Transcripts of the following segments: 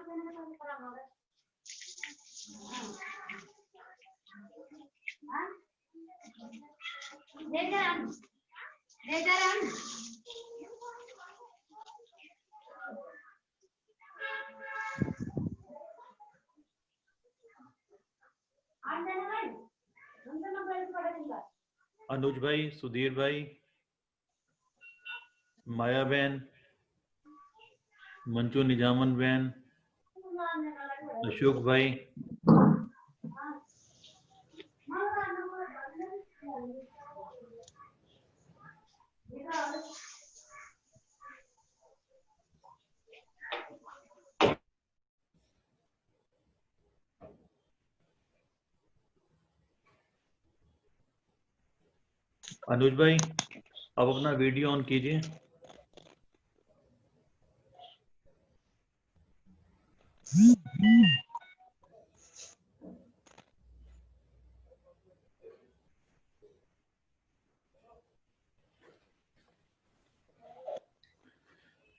अनुज भाई, सुधीर भाई, माया बहन, मंजू निजामन बहन, अशोक भाई, अनुज भाई अब अपना वीडियो ऑन कीजिए।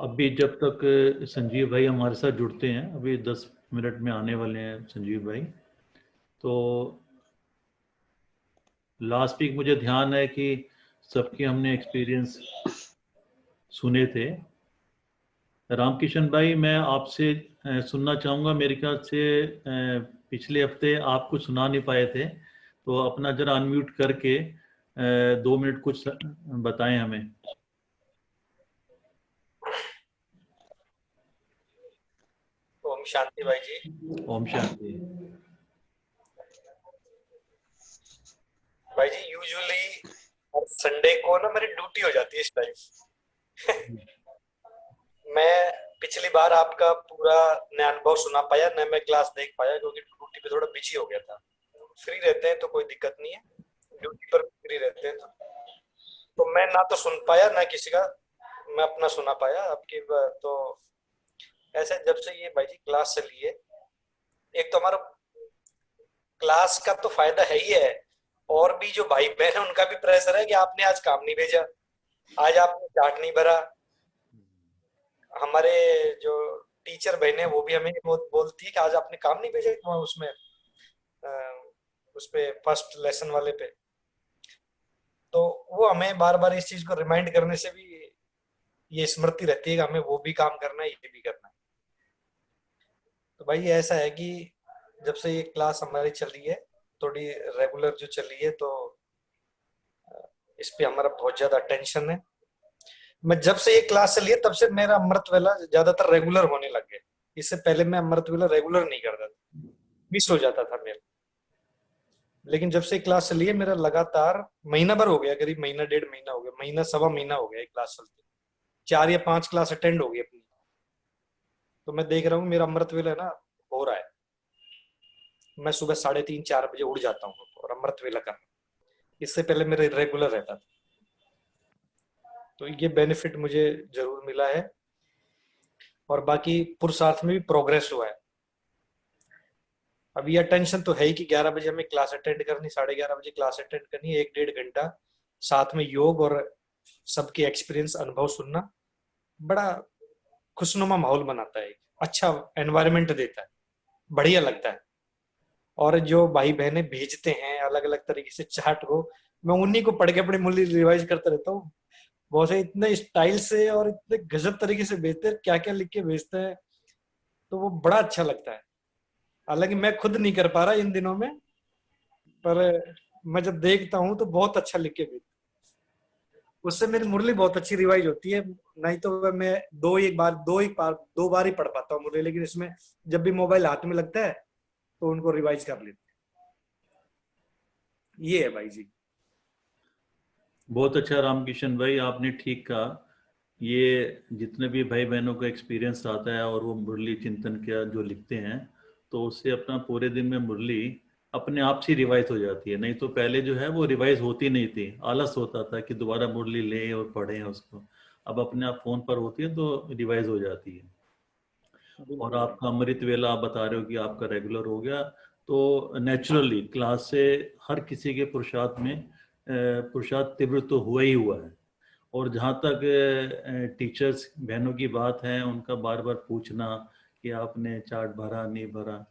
अभी जब तक संजीव भाई हमारे साथ जुड़ते हैं, अभी 10 मिनट में आने वाले हैं संजीव भाई। तो लास्ट वीक मुझे ध्यान है कि सबके हमने एक्सपीरियंस सुने थे। रामकिशन भाई, मैं आपसे सुनना चाहूँगा। मेरे ख्याल से पिछले हफ्ते आप कुछ सुना नहीं पाए थे, तो अपना जरा अनम्यूट करके 2 मिनट कुछ बताएं हमें। ओम शांति भाई जी। ओम शांति भाई जी, यूजुअली हर संडे को ना मेरी ड्यूटी हो जाती है इस टाइम। मैं पिछली बार आपका पूरा न अनुभव सुना पाया न मैं क्लास देख पाया, क्योंकि ड्यूटी पे थोड़ा बिजी हो गया था। फ्री रहते हैं तो कोई दिक्कत नहीं है, ड्यूटी पर फ्री रहते हैं तो मैं ना तो सुन पाया ना किसी का मैं अपना सुना पाया आपकी। तो ऐसे जब से ये भाई जी क्लास चली है, एक तो हमारा क्लास का तो फायदा है ही है, और भी जो भाई बहन है उनका भी प्रेशर है कि आपने आज काम नहीं भेजा, आज आपने चार्ट नहीं भरा। हमारे जो टीचर बहने वो भी हमें बोलती है कि आज आपने काम नहीं भेजा उसमें उस पे फर्स्ट लेसन वाले पे। तो वो हमें बार बार इस चीज को रिमाइंड करने से भी ये स्मृति रहती है कि हमें वो भी काम करना है, ये भी करना है। तो भाई ऐसा है कि जब से ये क्लास हमारी चल रही है, थोड़ी रेगुलर जो चल रही है, तो इस पे हमारा बहुत ज्यादा टेंशन है। मैं जब से ये क्लास चली है तब से मेरा अमृत वेला ज्यादातर रेगुलर होने लग गया। इससे पहले मैं अमृत वेला रेगुलर नहीं करता था, मिस हो जाता था मेरा। लेकिन जब से क्लास चली है मेरा लगातार महीना भर हो गया, करीब महीना 1.5 महीना हो गया, महीना सवा महीना हो गया क्लास चलती, 4 या 5 क्लास अटेंड हो गई अपनी। तो मैं देख रहा हूँ मेरा अमृत वेला ना हो रहा है। मैं सुबह 3:30-4 बजे उठ जाता हूँ और अमृत वेला करना। इससे पहले मेरा रेगुलर रहता था। तो ये बेनिफिट मुझे जरूर मिला है, और बाकी पुरुषार्थ में भी प्रोग्रेस हुआ है। अब यह टेंशन तो है ही कि 11 बजे हमें क्लास अटेंड करनी, 11:30 बजे क्लास अटेंड करनी, 1-1.5 घंटा साथ में योग और सबके एक्सपीरियंस अनुभव सुनना बड़ा खुशनुमा माहौल बनाता है, अच्छा एनवायरनमेंट देता है, बढ़िया लगता है। और जो भाई बहने भेजते हैं अलग अलग तरीके से चार्ट को, मैं उन्हीं को पढ़ के अपनी मूल्य रिवाइज करता रहता हूँ। बहुत से इतने स्टाइल से और इतने गजब तरीके से भेजते हैं, क्या क्या लिख के भेजते हैं, तो वो बड़ा अच्छा लगता है। हालांकि मैं खुद नहीं कर पा रहा इन दिनों में, पर मैं जब देखता हूँ तो बहुत अच्छा लिख के भेजते, उससे मेरी मुरली बहुत अच्छी रिवाइज होती है। नहीं तो मैं दो बार ही पढ़ पाता हूँ मुरली, लेकिन इसमें जब भी मोबाइल हाथ में लगता है तो उनको रिवाइज कर लेते हैं। ये है भाई जी। बहुत अच्छा रामकिशन भाई, आपने ठीक कहा। ये जितने भी भाई बहनों का एक्सपीरियंस आता है और वो मुरली चिंतन का जो लिखते हैं, तो उससे अपना पूरे दिन में मुरली अपने आप से रिवाइज हो जाती है। नहीं तो पहले जो है वो रिवाइज होती नहीं थी, आलस होता था कि दोबारा मुरली लें और पढ़ें उसको। अब अपने आप फोन पर होती है तो रिवाइज हो जाती है। और आपका अमृत वेला आप बता रहे हो कि आपका रेगुलर हो गया, तो नेचुरली क्लास से हर किसी के पुरुषार्थ में पुरुषार्थ तीव्र तो हुआ ही हुआ है। और जहाँ तक टीचर्स बहनों की बात है, उनका बार बार पूछना कि आपने चार्ट भरा नहीं भरा।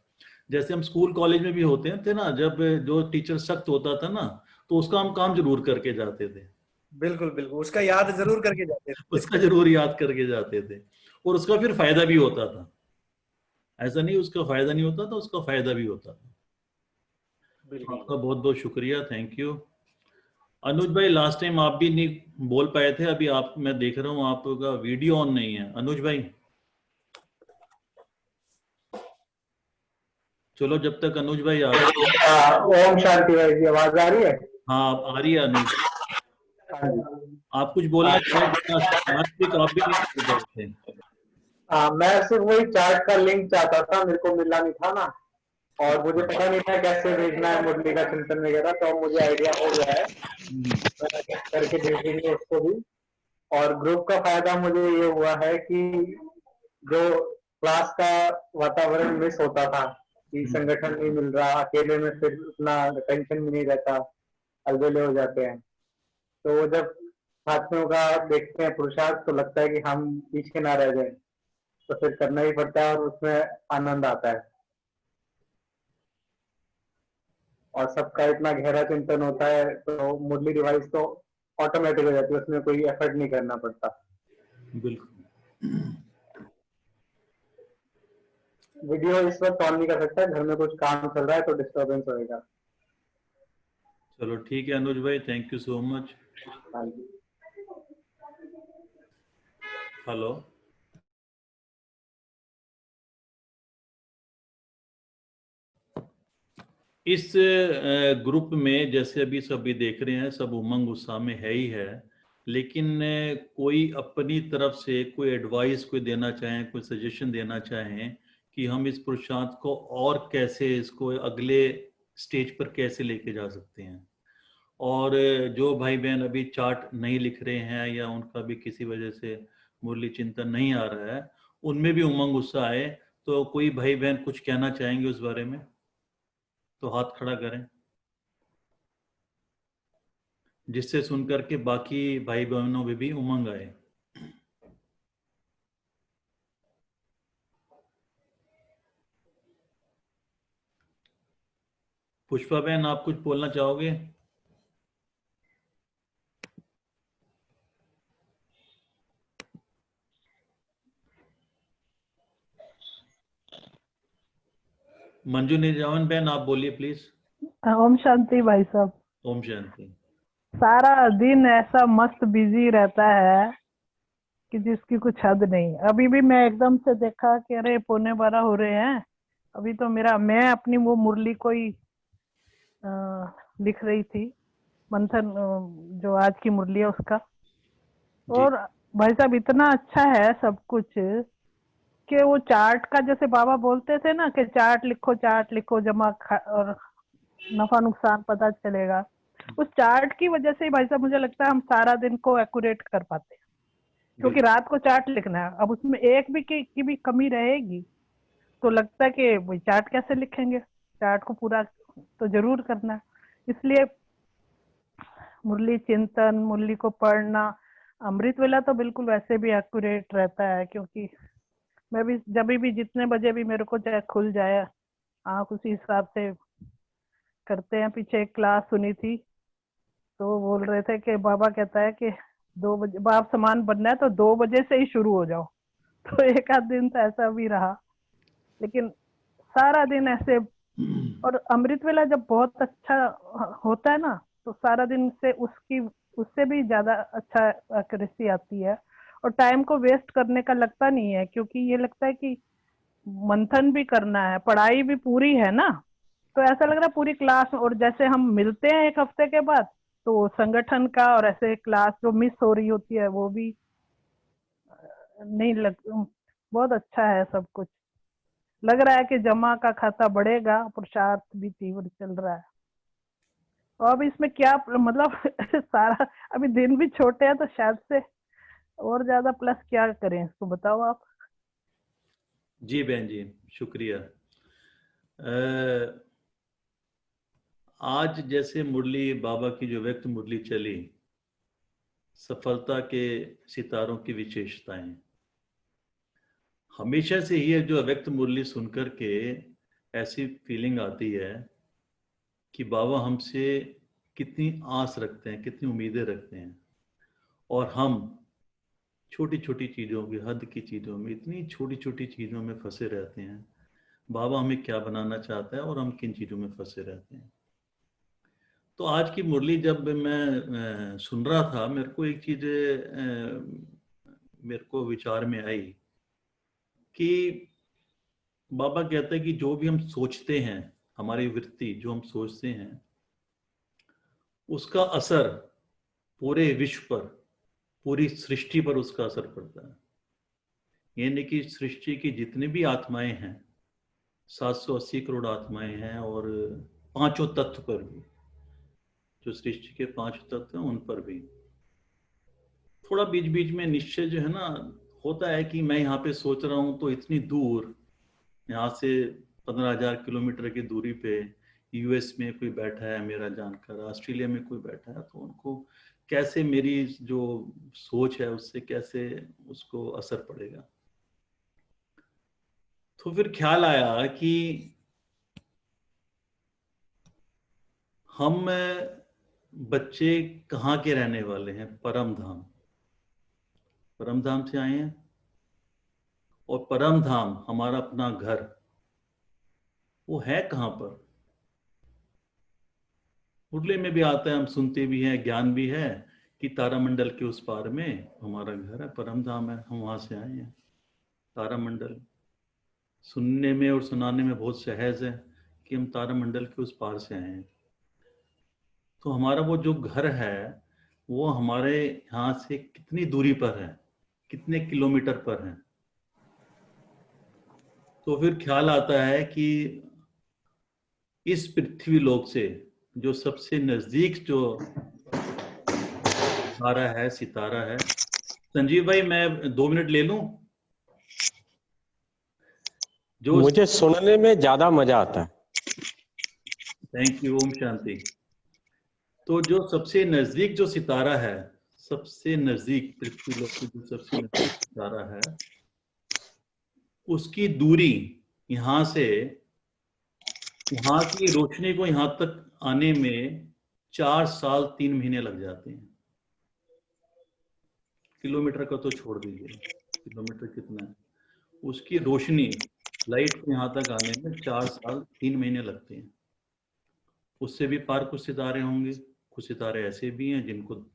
जैसे हम स्कूल कॉलेज में भी होते हैं थे ना, जब जो टीचर सख्त होता था ना, तो उसका हम काम जरूर करके जाते थे। बिल्कुल बिल्कुल, उसका याद जरूर करके जाते थे। उसका जरूर याद करके जाते थे, और उसका फिर फायदा भी होता था। ऐसा नहीं उसका फायदा नहीं होता था, उसका फायदा भी होता था। बिल्कुल। आपका बहुत बहुत शुक्रिया, थैंक यू। अनुज भाई, लास्ट टाइम आप भी नहीं बोल पाए थे, अभी आप, मैं देख रहा हूँ आपका वीडियो ऑन नहीं है अनुज भाई। चलो जब तक अनुज भाई आ रहे हैं। ओम शांति भाई जी, आवाज आ रही है? हाँ आ रही है अनुज। हाँ जी। आप कुछ बोलना चाहेंगे? लास्ट वीक आप भी नहीं बोल पाए थे। मैं सिर्फ वही चार्ट का लिंक चाहता था, मेरे को मिला नहीं था ना, और मुझे पता नहीं था कैसे भेजना है मुरली का चिंतन वगैरह, तो अब मुझे आइडिया हो गया है, मैं करके भेज देंगे उसको भी। और ग्रुप का फायदा मुझे ये हुआ है कि जो क्लास का वातावरण मिस होता था, कि संगठन नहीं मिल रहा, अकेले में फिर उतना टेंशन भी नहीं रहता, अलबेले हो जाते हैं, तो वो जब साथियों का देखते हैं पुरुषार्थ, तो लगता है कि हम पीछे ना रह जाए, तो फिर करना ही पड़ता है, और उसमें आनंद आता है, और सबका इतना गहरा चिंतन होता है, तो मुरली डिवाइस तो ऑटोमेटिक हो जाती है, उसमें कोई एफर्ट नहीं करना पड़ता। बिल्कुल। वीडियो इस वक्त ऑन नहीं कर सकता, घर में कुछ काम चल रहा है तो डिस्टर्बेंस होएगा। चलो ठीक है अनुज भाई, थैंक यू सो मच। हाँ जी। हेलो। इस ग्रुप में जैसे अभी सभी देख रहे हैं, सब उमंग उत्साह में है ही है, लेकिन कोई अपनी तरफ से कोई एडवाइस कोई देना चाहें, कोई सजेशन देना चाहें कि हम इस पुरुषार्थ को और कैसे, इसको अगले स्टेज पर कैसे लेके जा सकते हैं। और जो भाई बहन अभी चार्ट नहीं लिख रहे हैं, या उनका भी किसी वजह से मुरली चिंतन नहीं आ रहा है, उनमें भी उमंग उत्साह आए, तो कोई भाई बहन कुछ कहना चाहेंगे उस बारे में, तो हाथ खड़ा करें, जिससे सुनकर के बाकी भाई बहनों में भी उमंग आए। पुष्पा बहन, आप कुछ बोलना चाहोगे? मंजू निजावन बहन, आप बोलिए प्लीज। ओम शांति भाई साहब। ओम शांति। सारा दिन ऐसा मस्त बिजी रहता है कि जिसकी कुछ हद नहीं। अभी भी मैं एकदम से देखा कि अरे 11:15 हो रहे हैं, अभी तो मैं अपनी वो मुरली को ही लिख रही थी, मंथन, जो आज की मुरली है उसका। जी। और भाई साहब इतना अच्छा है सब कुछ, कि वो चार्ट का, जैसे बाबा बोलते थे ना कि चार्ट लिखो और नफा नुकसान पता चलेगा। उस चार्ट की वजह से ही भाई साहब मुझे लगता है हम सारा दिन को एक्यूरेट कर पाते हैं, क्योंकि रात को चार्ट लिखना है। अब उसमें एक भी की भी कमी रहेगी तो लगता है कि वही चार्ट कैसे लिखेंगे, चार्ट को पूरा तो जरूर करना है। इसलिए मुरली चिंतन, मुरली को पढ़ना, अमृत वेला तो बिल्कुल वैसे भी एक्यूरेट रहता है, क्योंकि मैं भी जब भी जितने बजे भी मेरे को चाहे खुल जाए आँख, उसी हिसाब से करते हैं। पीछे एक क्लास सुनी थी तो वो बोल रहे थे कि बाबा कहता है कि 2 बजे बाप समान बनना है तो 2 बजे से ही शुरू हो जाओ। तो एक आध दिन तो ऐसा भी रहा, लेकिन सारा दिन ऐसे। और अमृत वेला जब बहुत अच्छा होता है ना, तो सारा दिन से उससे भी ज्यादा अच्छा एक्यूरेसी आती है, और टाइम को वेस्ट करने का लगता नहीं है, क्योंकि ये लगता है कि मंथन भी करना है, पढ़ाई भी पूरी है ना, तो ऐसा लग रहा है पूरी क्लास। और जैसे हम मिलते हैं एक हफ्ते के बाद, तो संगठन का और ऐसे क्लास जो मिस हो रही होती है वो भी नहीं लग। बहुत अच्छा है सब कुछ। लग रहा है कि जमा का खाता बढ़ेगा, पुरुषार्थ भी तीव्र चल रहा है। और अब इसमें क्या मतलब सारा, अभी दिन भी छोटे हैं तो शायद से और ज्यादा प्लस क्या करें, इसको बताओ आप। जी बहन जी, शुक्रिया। आज जैसे मुरली बाबा की जो व्यक्त मुरली चली, सफलता के सितारों की विशेषताएं, हमेशा से ही जो अव्यक्त मुरली सुनकर के ऐसी फीलिंग आती है कि बाबा हमसे कितनी आस रखते हैं, कितनी उम्मीदें रखते हैं, और हम छोटी छोटी चीज़ों की, हद की चीज़ों में, इतनी छोटी छोटी चीज़ों में फंसे रहते हैं। बाबा हमें क्या बनाना चाहता है और हम किन चीज़ों में फंसे रहते हैं। तो आज की मुरली जब मैं सुन रहा था, मेरे को एक चीज़ मेरे को विचार में आई कि बाबा कहते हैं कि जो भी हम सोचते हैं, हमारी वृत्ति जो हम सोचते हैं, उसका असर पूरे विश्व पर, पूरी सृष्टि पर उसका असर पड़ता है। यानी कि सृष्टि की जितनी भी आत्माएं हैं, 780 करोड़ आत्माएं हैं, और पांचों तत्व पर भी, जो सृष्टि के 5 तत्व हैं उन पर भी थोड़ा बीच बीच में निश्चय जो है ना होता है कि मैं यहाँ पे सोच रहा हूँ तो इतनी दूर, यहाँ से 15,000 किलोमीटर की दूरी पे यूएस में कोई बैठा है मेरा जानकर, ऑस्ट्रेलिया में कोई बैठा है, तो उनको कैसे मेरी जो सोच है उससे कैसे उसको असर पड़ेगा। तो फिर ख्याल आया कि हम बच्चे कहाँ के रहने वाले हैं? परम धाम, परम धाम से आए हैं, और परम धाम हमारा अपना घर वो है कहाँ पर? मुरली में भी आता है, हम सुनते भी हैं, ज्ञान भी है कि तारामंडल के उस पार में हमारा घर है, परम धाम है, हम वहां से आए हैं। तारामंडल सुनने में और सुनाने में बहुत सहज है कि हम तारामंडल के उस पार से आए हैं। तो हमारा वो जो घर है वो हमारे यहाँ से कितनी दूरी पर है, कितने किलोमीटर पर है? तो फिर ख्याल आता है कि इस पृथ्वी लोक से जो सबसे नजदीक जो तारा है, सितारा है, संजीव भाई मैं 2 मिनट ले लूं? जो मुझे सुनने में ज्यादा मजा आता है। Thank you, Om Shanti. तो जो सबसे नजदीक जो सितारा है, सबसे नजदीक पृथ्वी लोक की जो सबसे नजदीक सितारा है, उसकी दूरी यहाँ से, वहां की रोशनी को यहाँ तक आने में 4 साल 3 महीने लग जाते हैं। किलोमीटर का तो छोड़ दीजिए, किलोमीटर कितना है, उसकी रोशनी, लाइट को यहाँ तक आने में 4 साल 3 महीने लगते हैं। उससे भी पार कुछ सितारे होंगे, कुछ सितारे ऐसे भी हैं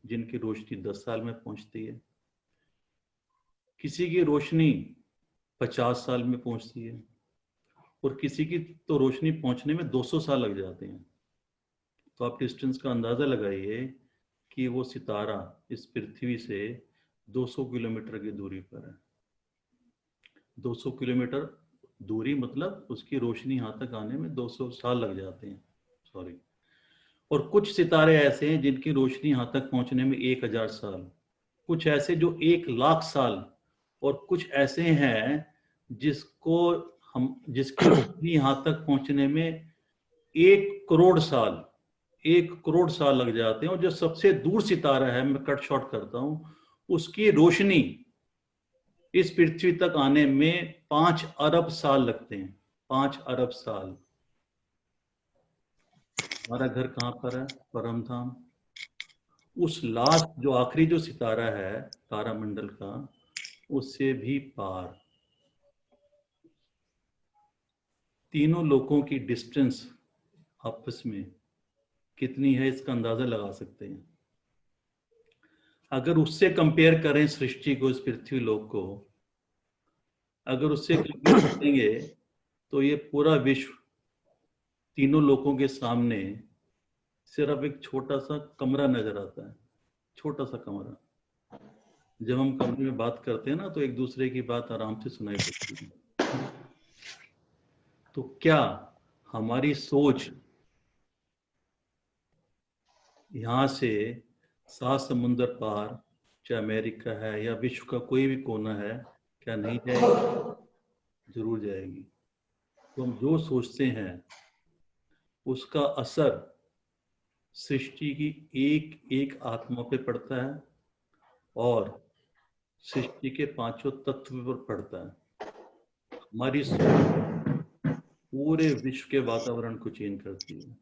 जिनकी रोशनी 10 साल में पहुंचती है, किसी की रोशनी 50 साल में पहुंचती है, और किसी की तो रोशनी पहुंचने में 200 साल लग जाते हैं। तो आप डिस्टेंस का अंदाजा लगाइए कि वो सितारा इस पृथ्वी से 200 किलोमीटर की दूरी पर है। 200 किलोमीटर दूरी मतलब उसकी रोशनी यहाँ तक आने में 200 साल लग जाते हैं, सॉरी। और कुछ सितारे ऐसे हैं जिनकी रोशनी यहाँ तक पहुंचने में 1000 साल, कुछ ऐसे जो 1,00,000 साल, और कुछ ऐसे हैं जिसकी रोशनी यहाँ तक पहुंचने में 1 करोड़ साल, 1 करोड़ साल लग जाते हैं। और जो सबसे दूर सितारा है, मैं कट शॉर्ट करता हूं, उसकी रोशनी इस पृथ्वी तक आने में 5 अरब साल लगते हैं, 5 अरब साल। हमारा घर कहाँ पर है? परम धाम। उस लास्ट जो आखिरी जो सितारा है तारामंडल का, उससे भी पार। तीनों लोगों की डिस्टेंस आपस में कितनी है इसका अंदाजा लगा सकते हैं। अगर उससे कंपेयर करें सृष्टि को, इस पृथ्वी लोक को अगर उससे कंपेयर करेंगे तो ये पूरा विश्व तीनों लोगों के सामने सिर्फ एक छोटा सा कमरा नजर आता है, छोटा सा कमरा। जब हम कमरे में बात करते हैं ना तो एक दूसरे की बात आराम से सुनाई देती है। तो क्या हमारी सोच यहाँ से 7 समुंदर पार, चाहे अमेरिका है या विश्व का कोई भी कोना है, क्या नहीं जाएगी? जरूर जाएगी। तो हम जो सोचते हैं उसका असर सृष्टि की एक एक आत्मा पे पड़ता है और सृष्टि के 5 तत्व पर पड़ता है। हमारी सोच पूरे विश्व के वातावरण को चेंज करती है।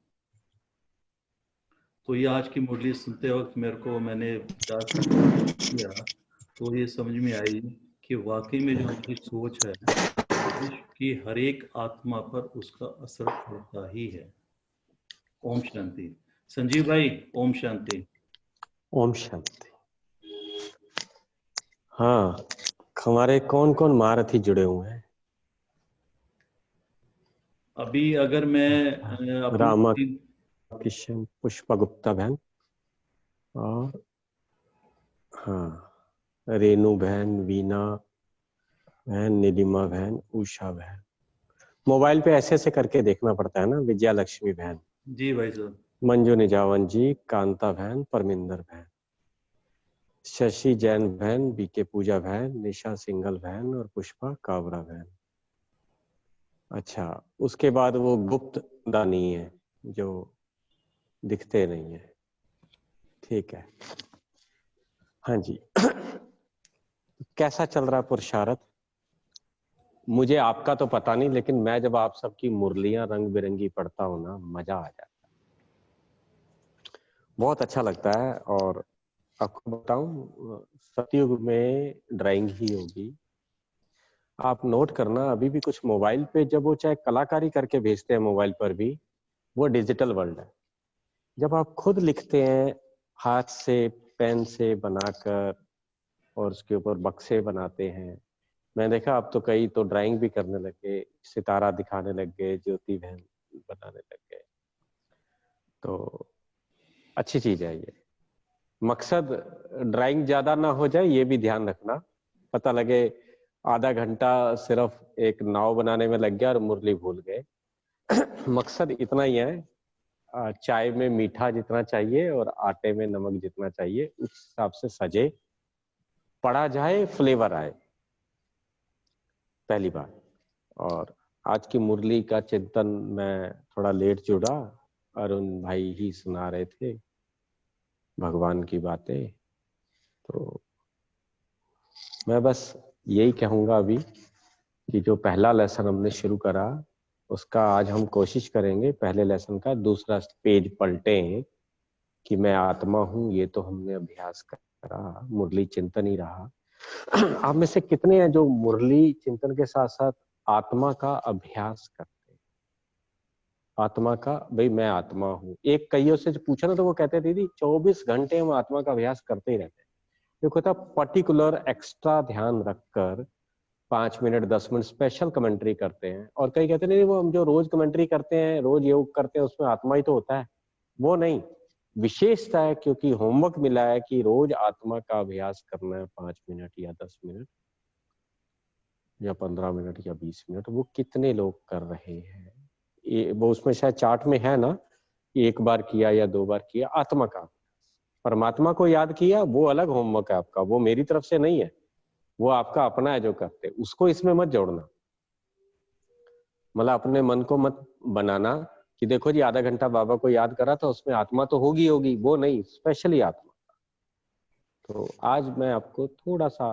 तो ये आज की मुरली सुनते वक्त मैंने विचार किया तो ये समझ में आई कि वाकई में जो हमारी सोच है विश्व की हर एक आत्मा पर उसका असर होता ही है। ओम शांति। संजीव भाई, ओम शांति। ओम शांति। हाँ, हमारे कौन कौन महारथी जुड़े हुए हैं? अभी अगर मैं रामा अपनी किशन, पुष्पा गुप्ता बहन, और हाँ, रेनू बहन, वीना बहन, नीलिमा बहन, उषा बहन। मोबाइल पे ऐसे ऐसे करके देखना पड़ता है ना। विजया लक्ष्मी बहन, जी भाई साहब, मंजू निजावन जी, कांता बहन, परमिंदर बहन, शशि जैन बहन, बीके पूजा बहन, निशा सिंगल बहन और पुष्पा कावरा बहन। अच्छा, उसके बाद वो गुप्त दानी है जो दिखते नहीं है। ठीक है, हाँ जी। कैसा चल रहा पुरुषार्थ? मुझे आपका तो पता नहीं, लेकिन मैं जब आप सबकी मुरलियां रंग बिरंगी पढ़ता हूं ना, मजा आ जाता है, बहुत अच्छा लगता है। और आपको बताऊं, सतयुग में ड्राइंग ही होगी। आप नोट करना, अभी भी कुछ मोबाइल पे जब वो चाहे कलाकारी करके भेजते हैं मोबाइल पर भी, वो डिजिटल वर्ल्ड है। जब आप खुद लिखते हैं हाथ से, पेन से बनाकर, और उसके ऊपर बक्से बनाते हैं, मैं देखा अब तो कई तो ड्राइंग भी करने लग गए, सितारा दिखाने लग गए, ज्योति बहन बनाने लग गए। तो अच्छी चीज है ये। मकसद ड्राइंग ज्यादा ना हो जाए, ये भी ध्यान रखना। पता लगे आधा घंटा सिर्फ एक नाव बनाने में लग गया और मुरली भूल गए। मकसद इतना ही है, चाय में मीठा जितना चाहिए और आटे में नमक जितना चाहिए, उस हिसाब से सजे, पढ़ा जाए, फ्लेवर आए, पहली बात। और आज की मुरली का चिंतन मैं थोड़ा लेट जुड़ा, अरुण भाई ही सुना रहे थे भगवान की बातें। तो मैं बस यही कहूंगा अभी कि जो पहला लेसन हमने शुरू करा, उसका आज हम कोशिश करेंगे पहले लेसन का दूसरा पेज पलटें कि मैं आत्मा हूं। ये तो हमने अभ्यास करा, मुरली चिंतन ही रहा। आप में से कितने हैं जो मुरली चिंतन के साथ साथ आत्मा का अभ्यास करते हैं? आत्मा का, भाई मैं आत्मा हूं। एक कईयों से जो पूछा ना, तो वो कहते दीदी 24 घंटे हम आत्मा का अभ्यास करते ही रहते हैं। देखो था, पर्टिकुलर एक्स्ट्रा ध्यान रखकर 5 मिनट 10 मिनट स्पेशल कमेंट्री करते हैं। और कई कहते नहीं, वो हम जो रोज कमेंट्री करते हैं, रोज योग करते हैं, उसमें आत्मा ही तो होता है। वो नहीं, विशेषता है, क्योंकि होमवर्क मिला है कि रोज आत्मा का अभ्यास करना है 5 मिनट या 10 मिनट या 15 मिनट या 20 मिनट। वो कितने लोग कर रहे हैं? वो उसमें शायद चार्ट में है ना, एक बार किया या 2 बार किया आत्मा का। परमात्मा को याद किया, वो अलग होमवर्क है आपका, वो मेरी तरफ से नहीं है, वो आपका अपना है जो करते। उसको इसमें मत जोड़ना। मतलब अपने मन को मत बनाना कि देखो जी आधा घंटा बाबा को याद करा था, उसमें आत्मा तो होगी होगी, वो नहीं, स्पेशली आत्मा। तो आज मैं आपको थोड़ा सा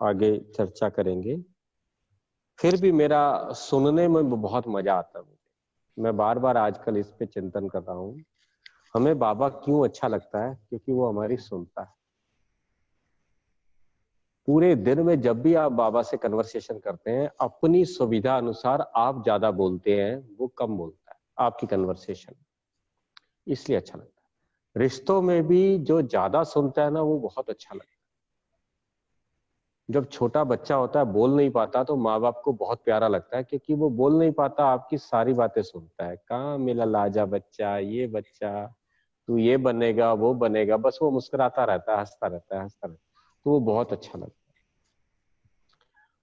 आगे चर्चा करेंगे। फिर भी मेरा सुनने में बहुत मजा आता है मुझे। मैं बार बार आजकल इस पे चिंतन कर रहा हूँ, हमें बाबा क्यों अच्छा लगता है? क्योंकि वो हमारी सुनता है। पूरे दिन में जब भी आप बाबा से कन्वर्सेशन करते हैं, अपनी सुविधा अनुसार आप ज्यादा बोलते हैं, वो कम बोलता है आपकी कन्वर्सेशन, इसलिए अच्छा लगता है। रिश्तों में भी जो ज्यादा सुनता है ना, वो बहुत अच्छा लगता है। जब छोटा बच्चा होता है, बोल नहीं पाता, तो माँ बाप को बहुत प्यारा लगता है, क्योंकि वो बोल नहीं पाता, आपकी सारी बातें सुनता है। कहाँ मेरा लाजा बच्चा, ये बच्चा, तू ये बनेगा वो बनेगा, बस वो मुस्कुराता रहता है, हंसता रहता है, हंसता रहता है। तो वो बहुत अच्छा लगता है।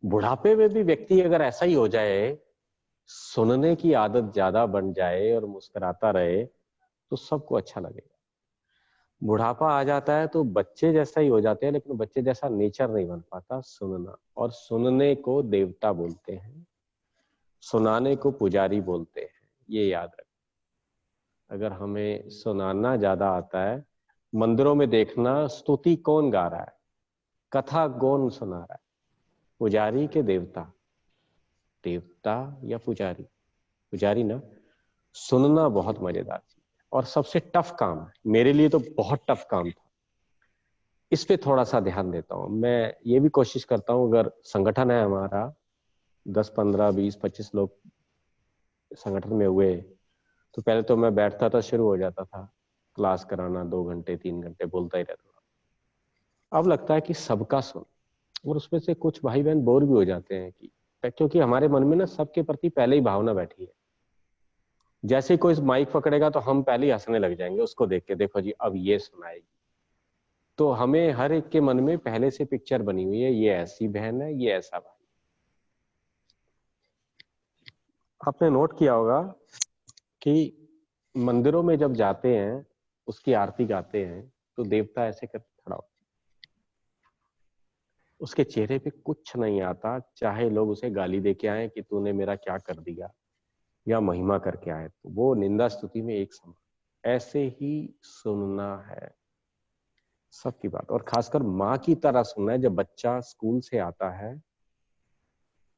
बुढ़ापे में भी व्यक्ति अगर ऐसा ही हो जाए, सुनने की आदत ज्यादा बन जाए और मुस्कुराता रहे, तो सबको अच्छा लगेगा। बुढ़ापा आ जाता है तो बच्चे जैसा ही हो जाते हैं, लेकिन बच्चे जैसा नेचर नहीं बन पाता सुनना। और सुनने को देवता बोलते हैं, सुनाने को पुजारी बोलते हैं, ये याद रख। अगर हमें सुनाना ज्यादा आता है, मंदिरों में देखना स्तुति कौन गा रहा है, कथा कौन सुना रहा है? पुजारी के देवता। देवता या पुजारी? पुजारी ना। सुनना बहुत मजेदार चीज है और सबसे टफ काम है। मेरे लिए तो बहुत टफ काम था। इस पे थोड़ा सा ध्यान देता हूँ। मैं ये भी कोशिश करता हूँ, अगर संगठन है हमारा 10, 15, 20, 25 लोग संगठन में हुए, तो पहले तो मैं बैठता था, शुरू हो जाता था क्लास कराना, 2 घंटे 3 घंटे बोलता ही रहता था। अब लगता है कि सबका सुन, और उसमें से कुछ भाई बहन बोर भी हो जाते हैं क्योंकि हमारे मन में ना सबके प्रति पहले ही भावना बैठी है। जैसे ही कोई माइक पकड़ेगा तो हम पहले ही हंसने लग जाएंगे उसको देख के, देखो जी अब ये सुनाएगी। तो हमें हर एक के मन में पहले से पिक्चर बनी हुई है, ये ऐसी बहन है, ये ऐसा भाई। आपने नोट किया होगा कि मंदिरों में जब जाते हैं, उसकी आरती गाते हैं, तो देवता ऐसे करके खड़ा होता है, उसके चेहरे पे कुछ नहीं आता, चाहे लोग उसे गाली दे के आए कि तूने मेरा क्या कर दिया, या महिमा करके आए, तो वो निंदा स्तुति में एक समान। ऐसे ही सुनना है सबकी बात, और खासकर माँ की तरह सुनना है। जब बच्चा स्कूल से आता है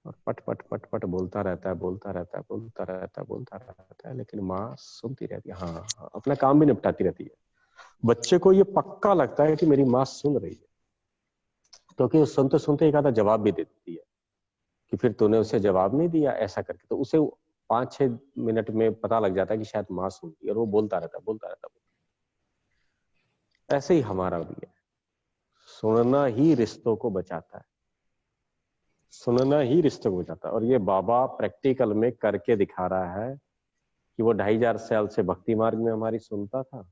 और पट पट पट पट बोलता रहता है, बोलता रहता है, बोलता रहता है, बोलता रहता है, लेकिन माँ सुनती रहती है, हाँ हाँ, अपना काम भी निपटाती रहती है। बच्चे को ये पक्का लगता है कि मेरी माँ सुन रही है, क्योंकि वो सुनते सुनते एक आधा जवाब भी देती है कि फिर तूने उसे जवाब नहीं दिया ऐसा करके, तो उसे 5-6 मिनट में पता लग जाता है कि शायद माँ सुनती है, और वो बोलता रहता है, बोलता रहता है। ऐसे ही हमारा भी है, सुनना ही रिश्तों को बचाता है, सुनना ही रिश्तों को बचाता है। और ये बाबा प्रैक्टिकल में करके दिखा रहा है कि वो 2500 साल से भक्ति मार्ग में हमारी सुनता था,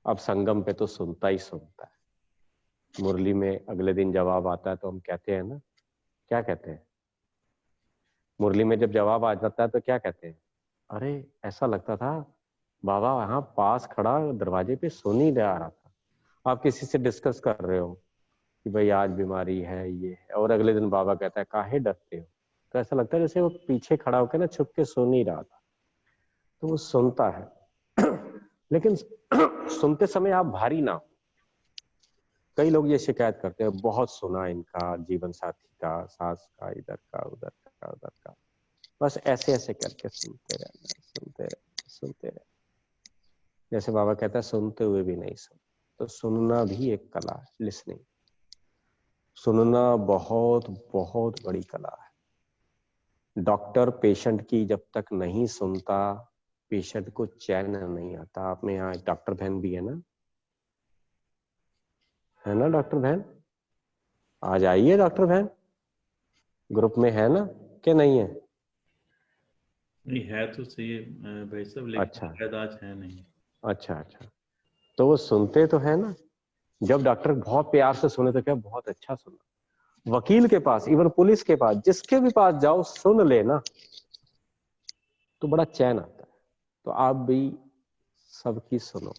अब संगम पे तो सुनता ही सुनता है। मुरली में अगले दिन जवाब आता है तो हम कहते हैं ना, क्या कहते हैं? मुरली में जब जवाब आ जाता है तो क्या कहते हैं? अरे ऐसा लगता था बाबा वहां पास खड़ा दरवाजे पे सुन ही रहा था। आप किसी से डिस्कस कर रहे हो कि भाई आज बीमारी है, ये है, और अगले दिन बाबा कहता है काहे डरते हो, तो ऐसा लगता है जैसे वो पीछे खड़ा होकर ना छुप के सुन ही रहा था। तो वो सुनता है लेकिन सुनते समय आप भारी ना हो। कई लोग ये शिकायत करते हैं, बहुत सुना इनका जीवन साथी का, सास का, इधर का उधर का उधर का, बस ऐसे ऐसे करके सुनते रहना, सुनते रहना, सुनते रहना। जैसे बाबा कहता है सुनते हुए भी नहीं सुन। तो सुनना भी एक कला है, लिसनिंग। सुनना बहुत बहुत बड़ी कला है। डॉक्टर पेशेंट की जब तक नहीं सुनता, पेशेंट को चैन नहीं आता। आप में यहाँ एक डॉक्टर बहन भी है ना डॉक्टर बहन? आज आइए डॉक्टर बहन, ग्रुप में है ना कि नहीं है? नहीं है तो सही है भाई साहब, लेकिन अच्छा शायद आज है नहीं। अच्छा, तो वो सुनते तो है ना। जब डॉक्टर बहुत प्यार से सुने तो क्या बहुत अच्छा सुना। वकील के पास, इवन पुलिस के पास, जिसके भी पास जाओ सुन लेना तो बड़ा चैन आता है। तो आप भी सबकी सुनो,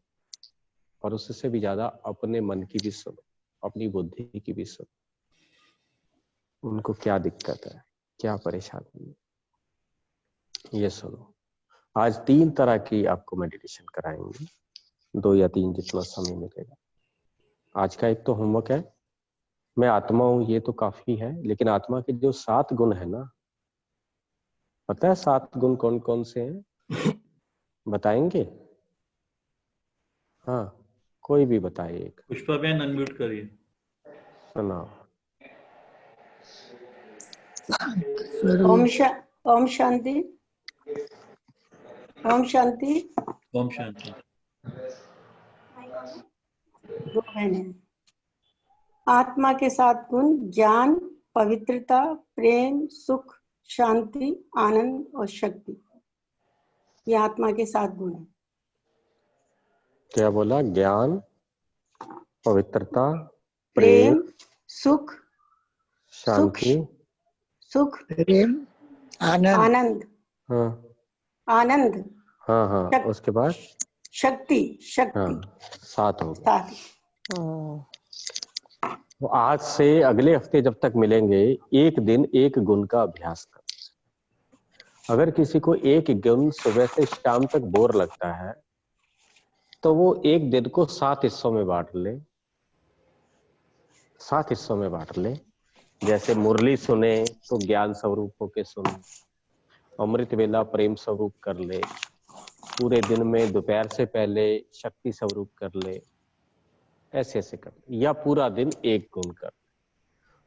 और उससे भी ज्यादा अपने मन की भी सुनो, अपनी बुद्धि की भी सुनो। उनको क्या दिक्कत है, क्या परेशानी है, ये सुनो। आज 3 तरह की आपको मेडिटेशन कराएंगे, 2 या 3 जितना समय मिलेगा। आज का एक तो होमवर्क है, मैं आत्मा हूं, ये तो काफी है, लेकिन आत्मा के जो 7 गुण है ना, पता है 7 गुण कौन कौन से हैं? बताएंगे? हाँ, कोई भी बताए एक। पुष्पा बहन अनम्यूट करिए। सुनाओ। ओम शांति। ओम शांति। ओम शांति। दो बहने। आत्मा के 7 गुण: ज्ञान, पवित्रता, प्रेम, सुख, शांति, आनंद और शक्ति। ये आत्मा के 7 गुण हैं। क्या बोला? ज्ञान, पवित्रता, प्रेम, सुख, शांति, सुख, प्रेम, आनंद, हाँ आनंद, हाँ हाँ, उसके बाद शक्ति, शक्ति। हाँ, 7 हो गए। 7। तो आज से अगले हफ्ते जब तक मिलेंगे, एक दिन एक गुण का अभ्यास कर। अगर किसी को एक गुण सुबह से शाम तक बोर लगता है तो वो एक दिन को 7 हिस्सों में बांट ले, 7 हिस्सों में बांट ले, जैसे मुरली सुने तो ज्ञान स्वरूप होके सुने, अमृत वेला प्रेम स्वरूप कर ले, पूरे दिन में दोपहर से पहले शक्ति स्वरूप कर ले, ऐसे ऐसे कर ले, या पूरा दिन एक गुण कर ले।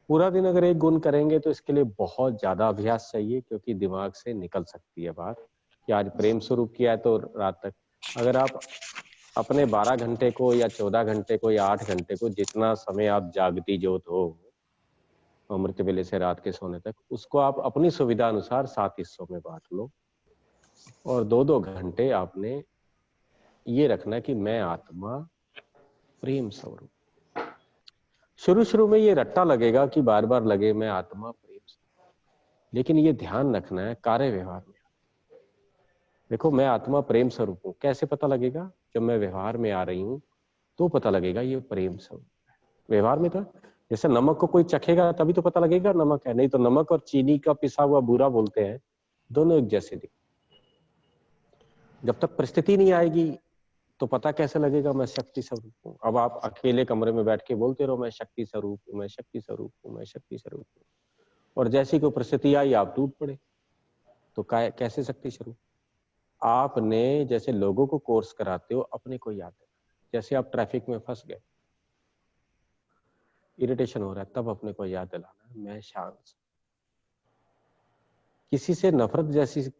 पूरा दिन अगर एक गुण करेंगे तो इसके लिए बहुत ज्यादा अभ्यास चाहिए, क्योंकि दिमाग से निकल सकती है बात कि आज प्रेम स्वरूप किया है तो रात तक। अगर आप अपने 12 घंटे को या 14 घंटे को या 8 घंटे को, जितना समय आप जागती ज्योत हो अमृत वेले से रात के सोने तक, उसको आप अपनी सुविधा अनुसार 7 हिस्सों में बांट लो, और 2-2 घंटे आपने ये रखना कि मैं आत्मा प्रेम स्वरूप। शुरू में ये रट्टा लगेगा कि बार बार लगे मैं आत्मा प्रेम स्वरूप, लेकिन ये ध्यान रखना है कार्य व्यवहार में। देखो मैं आत्मा प्रेम स्वरूप हूं, कैसे पता लगेगा? जब मैं व्यवहार में आ रही हूं तो पता लगेगा ये प्रेम स्वरूप है। व्यवहार में तो जैसे नमक को कोई चखेगा तभी तो पता लगेगा नमक है, नहीं तो नमक और चीनी का पिसा हुआ बूरा बोलते हैं, दोनों एक जैसे दिखते। जब तक परिस्थिति नहीं आएगी तो पता कैसे लगेगा मैं शक्ति स्वरूप हूँ। अब आप अकेले कमरे में बैठ के बोलते रहो मैं शक्ति स्वरूप हूँ, मैं शक्ति स्वरूप हूँ, मैं शक्ति स्वरूप हूँ, और जैसी कोई परिस्थिति आई आप टूट पड़े, तो कैसे शक्ति स्वरूप? आपने जैसे लोगों को कोर्स कराते हो, अपने को याद है। जैसे आप ट्रैफिक में फंस गए, इरिटेशन हो रहा है, तब अपने को याद दिलाना मैं शांत। किसी से नफरत जैसी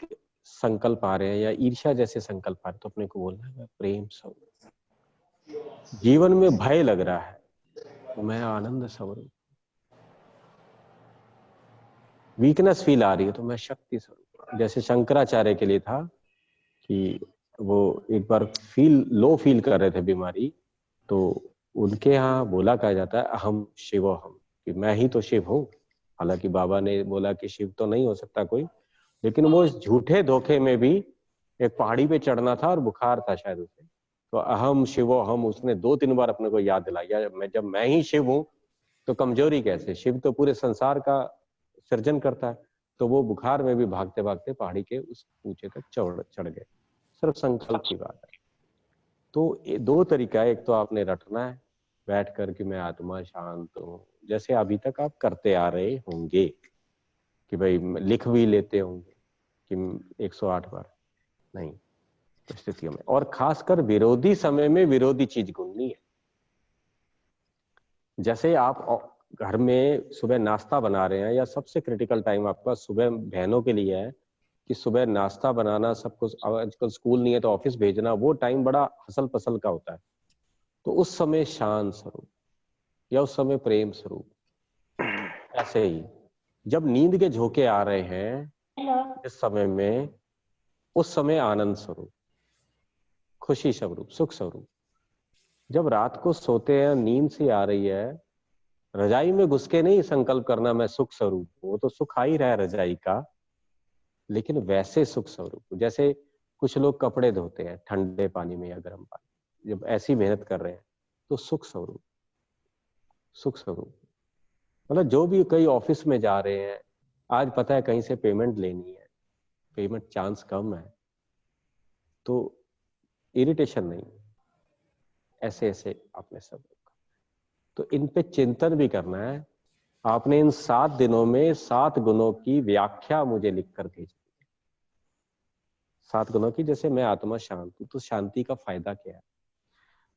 संकल्प आ रहे हैं या ईर्ष्या जैसे संकल्प आ रहे हैं, तो अपने को बोलना है मैं प्रेम स्वरूप। जीवन में भय लग रहा है तो मैं आनंद स्वरूप। वीकनेस फील आ रही है तो मैं शक्ति स्वरूप। जैसे शंकराचार्य के लिए था कि वो एक बार लो फील कर रहे थे बीमारी, तो उनके यहाँ बोला कहा जाता है अहम शिवोहम, कि मैं ही तो शिव हूँ। हालांकि बाबा ने बोला कि शिव तो नहीं हो सकता कोई, लेकिन वो इस झूठे धोखे में भी एक पहाड़ी पे चढ़ना था और बुखार था शायद उसे, तो अहम शिवोहम उसने 2-3 बार अपने को याद दिलाया। जब मैं ही शिव हूँ तो कमजोरी कैसे? शिव तो पूरे संसार का सृजन करता है। तो वो बुखार में भी भागते भागते पहाड़ी के उस ऊंचे तक चढ़ गए। सिर्फ संकल्प की बात है। तो 2 तरीका है, एक तो आपने रटना है बैठ कर कि मैं आत्मा शांत हूँ, जैसे अभी तक आप करते आ रहे होंगे, कि भाई लिख भी लेते होंगे कि 108 बार नहीं परिस्थितियों में, और खासकर विरोधी समय में विरोधी चीज ढूंढनी है। जैसे आप घर में सुबह नाश्ता बना रहे हैं, या सबसे क्रिटिकल टाइम आपका सुबह बहनों के लिए है कि सुबह नाश्ता बनाना, सब कुछ, आजकल स्कूल नहीं है तो ऑफिस भेजना, वो टाइम बड़ा हसल पसल का होता है। तो उस समय शांत स्वरूप या उस समय प्रेम स्वरूप। ऐसे ही जब नींद के झोंके आ रहे हैं इस समय में, उस समय आनंद स्वरूप, खुशी स्वरूप, सुख स्वरूप। जब रात को सोते हैं नींद से आ रही है, रजाई में घुस के नहीं संकल्प करना मैं सुख स्वरूप, वो तो सुख आ ही रहा है रजाई का, लेकिन वैसे सुख स्वरूप। जैसे कुछ लोग कपड़े धोते हैं ठंडे पानी में या गर्म पानी, जब ऐसी मेहनत कर रहे हैं तो सुख स्वरूप, सुख स्वरूप। मतलब जो भी कई ऑफिस में जा रहे हैं, आज पता है कहीं से पेमेंट लेनी है, पेमेंट चांस कम है, तो इरिटेशन नहीं, ऐसे ऐसे आपने सब, तो इन पे चिंतन भी करना है। आपने इन 7 दिनों में 7 गुणों की व्याख्या मुझे लिखकर भेजी, 7 गुणों की। जैसे मैं आत्मा शांत हूं, तो शांति का फायदा क्या है?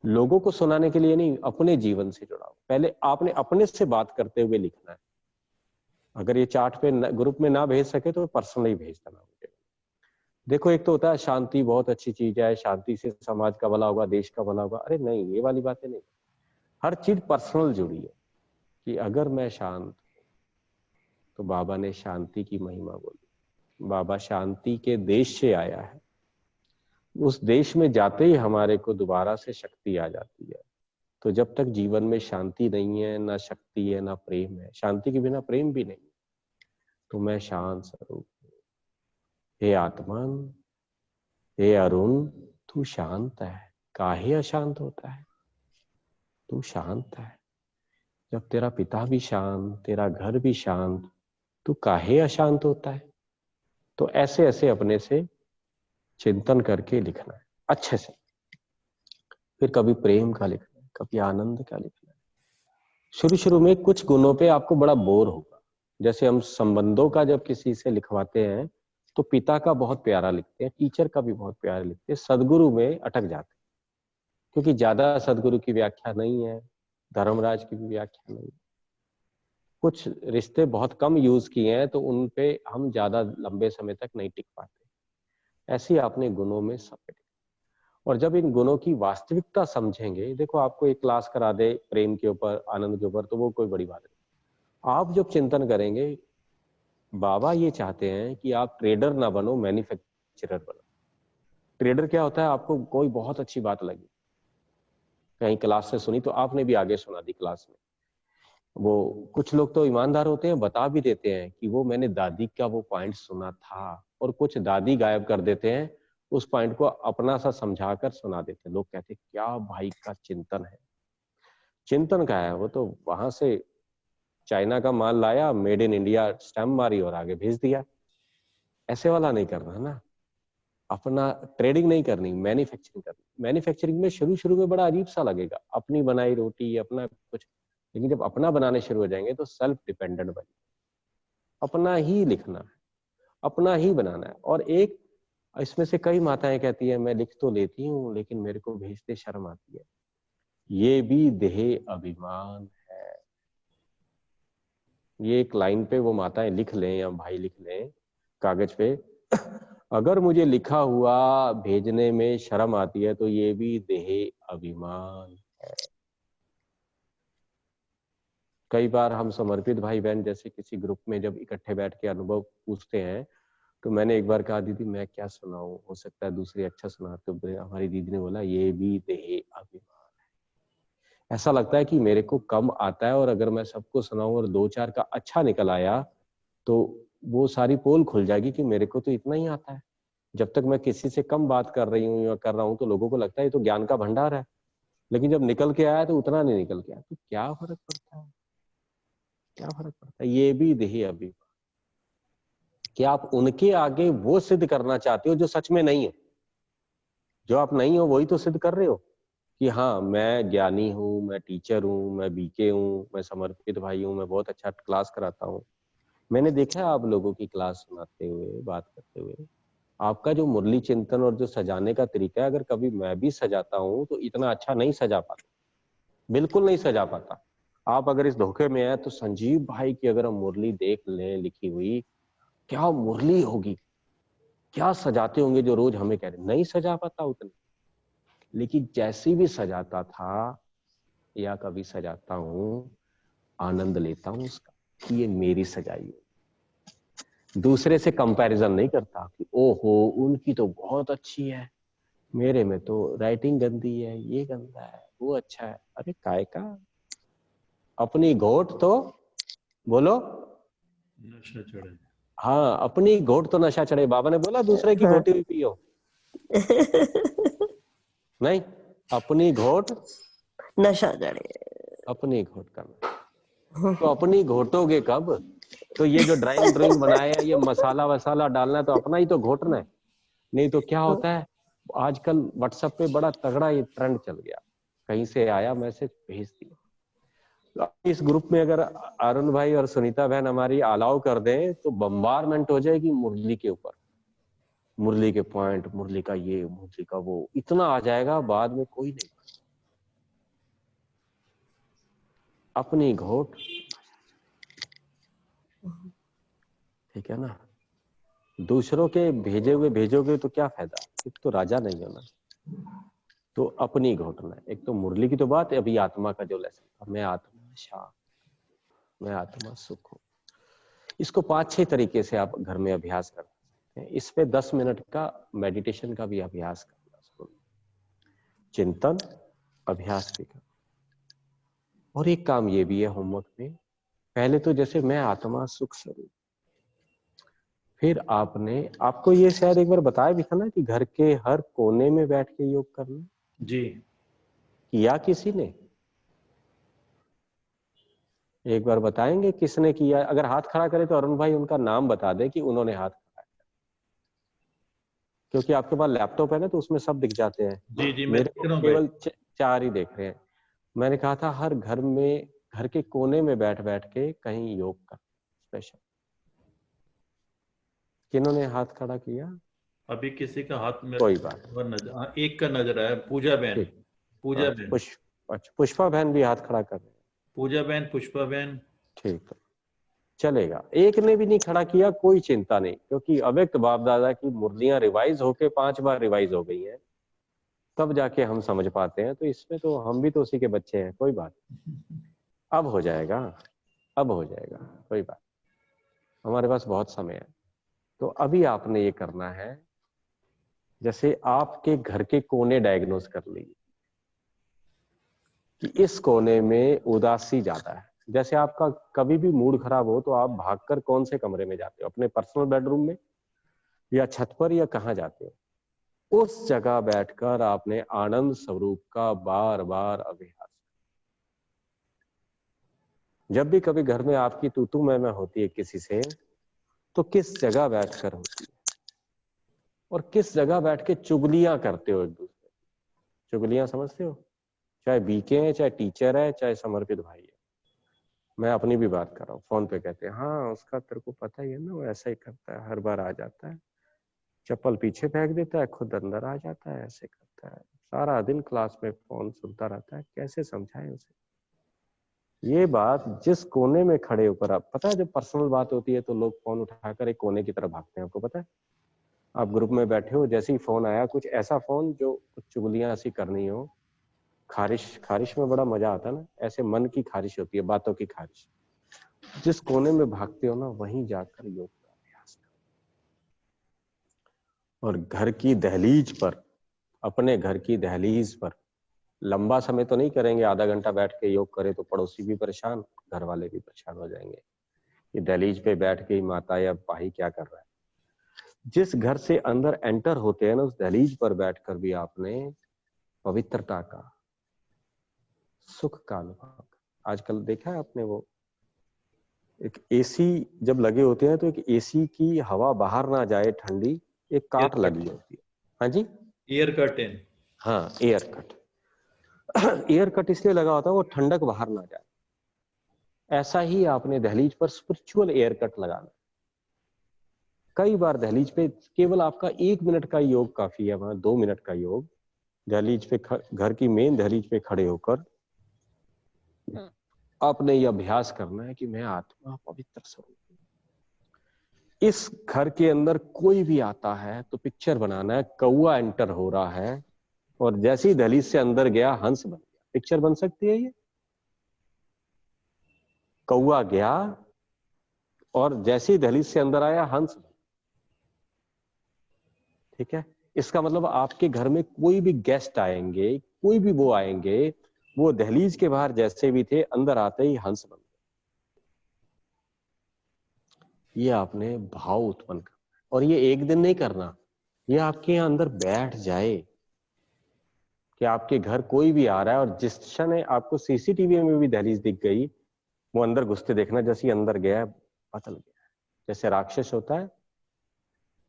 लोगों को सुनाने के लिए नहीं, अपने जीवन से जुड़ा हो। पहले आपने अपने से बात करते हुए लिखना है। अगर ये चार्ट पे ग्रुप में ना भेज सके तो पर्सनली भेज देना मुझे। देखो एक तो होता है शांति बहुत अच्छी चीज है, शांति से समाज का भला होगा, देश का भला होगा। अरे नहीं, ये वाली बातें नहीं। हर चीज पर्सनल जुड़ी है कि अगर मैं शांत, तो बाबा ने शांति की महिमा बोली। बाबा शांति के देश से आया है, उस देश में जाते ही हमारे को दोबारा से शक्ति आ जाती है। तो जब तक जीवन में शांति नहीं है, ना शक्ति है, ना प्रेम है, शांति के बिना प्रेम भी नहीं, तो मैं शांत स्वरूप। हे आत्मन, हे अरुण, तू शांत है, काहे अशांत होता है? तू शांत है। जब तेरा पिता भी शांत, तेरा घर भी शांत, तू काहे अशांत होता है? तो ऐसे ऐसे अपने से चिंतन करके लिखना है अच्छे से। फिर कभी प्रेम का लिखना है, कभी आनंद का लिखना है, शुरू शुरू में कुछ गुणों पे आपको बड़ा बोर होगा। जैसे हम संबंधों का जब किसी से लिखवाते हैं तो पिता का बहुत प्यारा लिखते हैं, टीचर का भी बहुत प्यारा लिखते हैं, सदगुरु में अटक जाते हैं क्योंकि ज्यादा सदगुरु की व्याख्या नहीं है, धर्मराज की भी व्याख्या नहीं, कुछ रिश्ते बहुत कम यूज किए हैं तो उन पे हम ज्यादा लंबे समय तक नहीं टिक पाते। ऐसे ही आपने गुणों में सपेट, और जब इन गुणों की वास्तविकता समझेंगे, देखो आपको एक क्लास करा दे प्रेम के ऊपर, आनंद के ऊपर, तो वो कोई बड़ी बात नहीं। आप जब चिंतन करेंगे, बाबा ये चाहते हैं कि आप ट्रेडर ना बनो, मैन्युफैक्चरर बनो। ट्रेडर क्या होता है, आपको कोई बहुत अच्छी बात लगी, कहीं क्लास से सुनी तो आपने भी आगे सुना दी क्लास में। वो कुछ लोग तो ईमानदार होते हैं, बता भी देते हैं कि वो मैंने दादी का वो पॉइंट सुना था, और कुछ दादी गायब कर देते हैं, उस पॉइंट को अपना सा समझाकर सुना देते हैं। लोग कहते हैं क्या भाई का चिंतन है। चिंतन का है वो तो वहां से चाइना का माल लाया, मेड इन इंडिया स्टैम्प मारी और आगे भेज दिया। ऐसे वाला नहीं करना ना, अपना ट्रेडिंग नहीं करनी, मैन्युफैक्चरिंग करनी। मैन्युफैक्चरिंग में शुरू शुरू में बड़ा अजीब सा लगेगा, अपनी बनाई रोटी, अपना कुछ, लेकिन जब अपना बनाने शुरू हो जाएंगे तो सेल्फ डिपेंडेंट बने, अपना ही लिखना है, अपना ही बनाना है। और एक इसमें से कई माताएं कहती है मैं लिख तो लेती हूँ लेकिन मेरे को भेजते शर्म आती है। ये भी देह अभिमान है। ये एक लाइन पे वो माताएं लिख लें या भाई लिख लें कागज पे, अगर मुझे लिखा हुआ भेजने में शर्म आती है तो ये भी देह अभिमान है। कई बार हम समर्पित भाई बहन जैसे किसी ग्रुप में जब इकट्ठे बैठ के अनुभव पूछते हैं, तो मैंने एक बार कहा दीदी मैं क्या सुनाऊं, हो सकता है दूसरी अच्छा सुना, तो हमारी दीदी ने बोला ये भी देह अभिमान है। ऐसा लगता है कि मेरे को कम आता है और अगर मैं सबको सुनाऊं और दो चार का अच्छा निकल आया तो वो सारी पोल खुल जाएगी कि मेरे को तो इतना ही आता है। जब तक मैं किसी से कम बात कर रही हूँ या कर रहा हूँ तो लोगों को लगता है ये तो ज्ञान का भंडार है, लेकिन जब निकल के आया तो उतना नहीं निकल के आया। तो क्या फर्क पड़ता है, क्या फर्क पड़ता है। ये भी देह अभिमान। कि आप उनके आगे वो सिद्ध करना चाहते हो जो सच में नहीं है। जो आप नहीं हो वही तो सिद्ध कर रहे हो कि हाँ मैं ज्ञानी हूँ, मैं टीचर हूँ, मैं बीके हूँ, मैं समर्पित भाई हूँ, मैं बहुत अच्छा क्लास कराता हूँ। मैंने देखा है आप लोगों की क्लास सुनाते हुए, बात करते हुए, आपका जो मुरली चिंतन और जो सजाने का तरीका है, अगर कभी मैं भी सजाता हूँ तो इतना अच्छा नहीं सजा पाता, बिल्कुल नहीं सजा पाता। आप अगर इस धोखे में है तो संजीव भाई की अगर हम मुरली देख लें लिखी हुई, क्या मुरली होगी, क्या सजाते होंगे जो रोज हमें कह रहे, नहीं सजा पाता उतने। लेकिन जैसी भी सजाता था या कभी सजाता हूं, आनंद लेता हूं उसका कि ये मेरी सजाई है। दूसरे से कंपैरिजन नहीं करता कि ओहो उनकी तो बहुत अच्छी है, मेरे में तो राइटिंग गंदी है, ये गंदा है, वो अच्छा है। अरे काय का, अपनी घोट तो बोलो नशा चढ़े। हाँ, अपनी घोट तो नशा चढ़े। बाबा ने बोला दूसरे की घोटी हुई पियो, नहीं, अपनी घोट नशा चढ़े, अपनी घोट करना। तो अपनी घोटोगे कब? तो ये जो ड्राइंग ड्राइंग बनाया है, ये मसाला वसाला डालना है तो अपना ही तो घोटना है। नहीं तो क्या होता है, आजकल व्हाट्सएप पे बड़ा तगड़ा ये ट्रेंड चल गया, कहीं से आया मैसेज भेज दिया। तो इस ग्रुप में अगर अरुण भाई और सुनीता बहन हमारी अलाउ कर दें तो बम्बारमेंट हो जाएगी मुरली के ऊपर, मुरली के पॉइंट, मुरली का ये, मुरली का वो, इतना आ जाएगा, बाद में कोई नहीं। अपनी घोट, ठीक है ना। दूसरों के भेजे हुए भेजोगे तो क्या फायदा, एक तो राजा नहीं होना। तो अपनी घोटना है। एक तो मुरली की तो बात है, अभी आत्मा का जो लेसन था, मैं आत्मा शांत, मैं आत्मा सुख हूं। इसको 5-6 तरीके से आप घर में अभ्यास कर सकते हैं। इस पे 10 मिनट का मेडिटेशन का भी अभ्यास करना, चिंतन अभ्यास भी करना। और एक काम ये भी है होमवर्क में, पहले तो जैसे मैं आत्मा सुख स्वरूप, फिर आपको ये शायद एक बार बताया भी था ना कि घर के हर कोने में बैठ के योग करना। जी, किया किसी ने? एक बार बताएंगे किसने किया? अगर हाथ खड़ा करे तो अरुण भाई उनका नाम बता दे कि उन्होंने हाथ खड़ा किया, क्योंकि आपके पास लैपटॉप है ना तो उसमें सब दिख जाते हैं। जी, जी, मैं मेरे देख को रहा हूँ केवल 4 ही देख रहे हैं। मैंने कहा था हर घर में घर के कोने में बैठ बैठ के कहीं योग कर स्पेशल। किन्होंने हाथ खड़ा किया? अभी किसी का हाथ में कोई बात नजर, हाँ, एक का नजर आया, पूजा बहन। ठीक। पूजा बहन, पुष्पा बहन भी हाथ खड़ा कर रहे हैं। पूजा बहन, पुष्पा बहन, ठीक है, चलेगा। एक ने भी नहीं खड़ा किया, कोई चिंता नहीं, क्योंकि अव्यक्त बाप दादा की मुरलियां रिवाइज होके 5 बार रिवाइज हो गई हैं, तब जाके हम समझ पाते हैं। तो इसमें तो हम भी तो उसी के बच्चे हैं, कोई बात। अब हो जाएगा, अब हो जाएगा, कोई बात। हमारे पास बहुत समय है। तो अभी आपने ये करना है, जैसे आपके घर के कोने डायग्नोज कर लीजिए कि इस कोने में उदासी ज्यादा है। जैसे आपका कभी भी मूड खराब हो तो आप भागकर कौन से कमरे में जाते हो? अपने पर्सनल बेडरूम में या छत पर, या कहाँ जाते हो? उस जगह बैठकर आपने आनंद स्वरूप का बार बार अभ्यास। जब भी कभी घर में आपकी तू मैं होती है किसी से, तो किस जगह बैठकर होती है और किस जगह बैठ के चुगलियां करते हो एक दूसरे? चुगलियां समझते हो? चाहे बीके हैं, चाहे टीचर है, चाहे समर्पित भाई है। मैं अपनी भी बात कर रहा हूँ। फोन पे कहते हैं, हाँ उसका तेरे को पता ही है ना, वो ऐसा ही करता है, हर बार आ जाता है, चप्पल पीछे फेंक देता है, खुद अंदर आ जाता है, ऐसे करता है, सारा दिन क्लास में फोन सुनता रहता है, कैसे समझाएं उसे? ये बात जिस कोने में खड़े होकर, आप पता है जब पर्सनल बात होती है तो लोग फोन उठाकर एक कोने की तरफ भागते हैं, आपको पता है? आप ग्रुप में बैठे हो, जैसे ही फोन आया, कुछ ऐसा फोन जो कुछ चुगलियां ऐसी करनी हो, खारिश में बड़ा मजा आता है ना, ऐसे मन की खारिश होती है, बातों की खारिश। जिस कोने में भागते हो ना, वहीं जाकर योग का अभ्यास करो। और घर की दहलीज पर, अपने घर की दहलीज पर, लंबा समय तो नहीं करेंगे, आधा घंटा बैठ के योग करे तो पड़ोसी भी परेशान, घर वाले भी परेशान हो जाएंगे। ये दहलीज पे बैठ के माता या भाई क्या कर रहा है? जिस घर से अंदर एंटर होते हैं ना, उस दहलीज पर बैठकर भी आपने पवित्रता का, सुख का अनुभव। आजकल देखा है आपने, वो एक एसी जब लगे होते हैं तो एक एसी की हवा बाहर ना जाए ठंडी, एक काट लगी होती है। हाँ जी, एयर कर्टेन। हाँ, एयर कट। एयर कट इसलिए लगा होता है वो ठंडक बाहर ना जाए। ऐसा ही आपने दहलीज पर स्पिरिचुअल एयर कट लगाना। कई बार दहलीज पे केवल आपका 1 मिनट का योग काफी है, वहां 2 मिनट का योग दहलीज पे, घर की मेन दहलीज पे खड़े होकर आपने ये अभ्यास करना है कि मैं आत्मा पवित्र स्वरूप। इस घर के अंदर कोई भी आता है तो पिक्चर बनाना है, कौआ एंटर हो रहा है और जैसे ही दहलीज से अंदर गया हंस बन गया। पिक्चर बन सकती है ये? कौआ गया और जैसे ही दहलीज से अंदर आया हंस बन। ठीक है, इसका मतलब आपके घर में कोई भी गेस्ट आएंगे, कोई भी वो आएंगे, वो दहलीज के बाहर जैसे भी थे, अंदर आते ही हंस बन गए। ये आपने भाव उत्पन्न करना, और ये एक दिन नहीं करना, ये आपके यहाँ अंदर बैठ जाए कि आपके घर कोई भी आ रहा है और जिस क्षण आपको सीसीटीवी में भी दहलीज दिख गई, वो अंदर घुसते देखना, जैसे अंदर गया बदल गया। जैसे राक्षस होता है,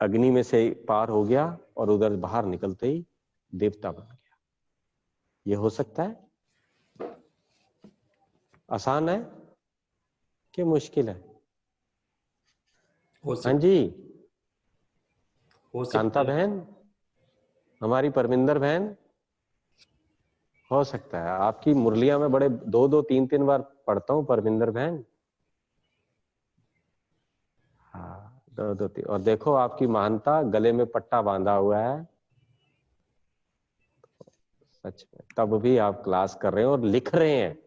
अग्नि में से पार हो गया और उधर बाहर निकलते ही देवता बन गया। ये हो सकता है? आसान है कि मुश्किल है? हाँ जी, कांता बहन, हमारी परमिंदर बहन, हो सकता है। आपकी मुरलिया में बड़े 2-2, 3-3 बार पढ़ता हूं परमिंदर बहन। हाँ, 2-2, 3। और देखो आपकी महानता, गले में पट्टा बांधा हुआ है। सच में तब भी आप क्लास कर रहे हैं और लिख रहे हैं।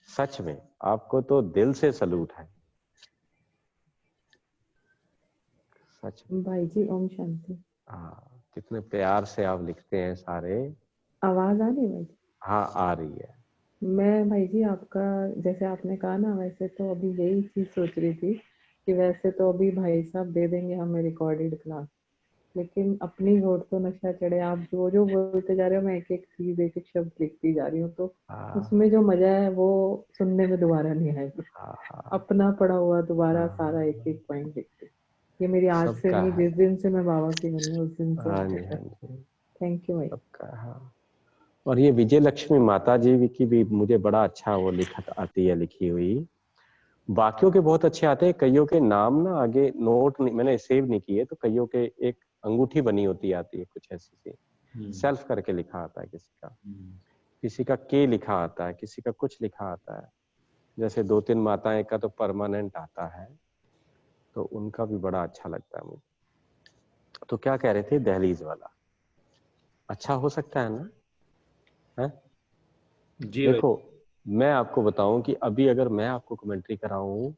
सच में आपको तो दिल से सलूट है। सच में भाई जी, ओम शांति। हाँ, कितने प्यार से आप लिखते हैं सारे। आवाज आ रही है भाई जी? हाँ, आ रही है। मैं भाई जी आपका, जैसे आपने कहा ना, वैसे तो अभी यही चीज सोच रही थी कि वैसे तो अभी भाई साहब दे देंगे हमें रिकॉर्डेड क्लास, लेकिन अपनी होड़ तो नशा चढ़े। आप जो जो बोलते जा रहे हो, मैं एक एक चीज, एक एक शब्द लिखती जा रही हूँ, तो उसमें जो मजा है वो सुनने में दोबारा नहीं आएगा। अपना पढ़ा हुआ दोबारा सारा एक एक पॉइंट लिखते। ये मेरी आज से नहीं, जिस दिन से मैं बाबा की बनी उस दिन से। थैंक यू भाई। सबका। हाँ, और ये विजय लक्ष्मी माता जी की भी मुझे बड़ा अच्छा वो लिखत आती है, लिखी हुई। वाक्यों के बहुत अच्छे आते हैं, कईयों के नाम ना आगे नोट नहीं, मैंने सेव नहीं किए, तो कईयों के एक अंगूठी बनी होती आती है कुछ ऐसी सी, सेल्फ करके लिखा आता है किसी का के लिखा आता है, किसी का कुछ लिखा आता है। जैसे 2-3 माताएं का तो परमानेंट आता है, तो उनका भी बड़ा अच्छा लगता है मुझे। तो क्या कह रहे थे, दहलीज वाला अच्छा हो सकता है ना? है जी देखो, मैं आपको बताऊं कि अभी अगर मैं आपको कमेंट्री कराऊं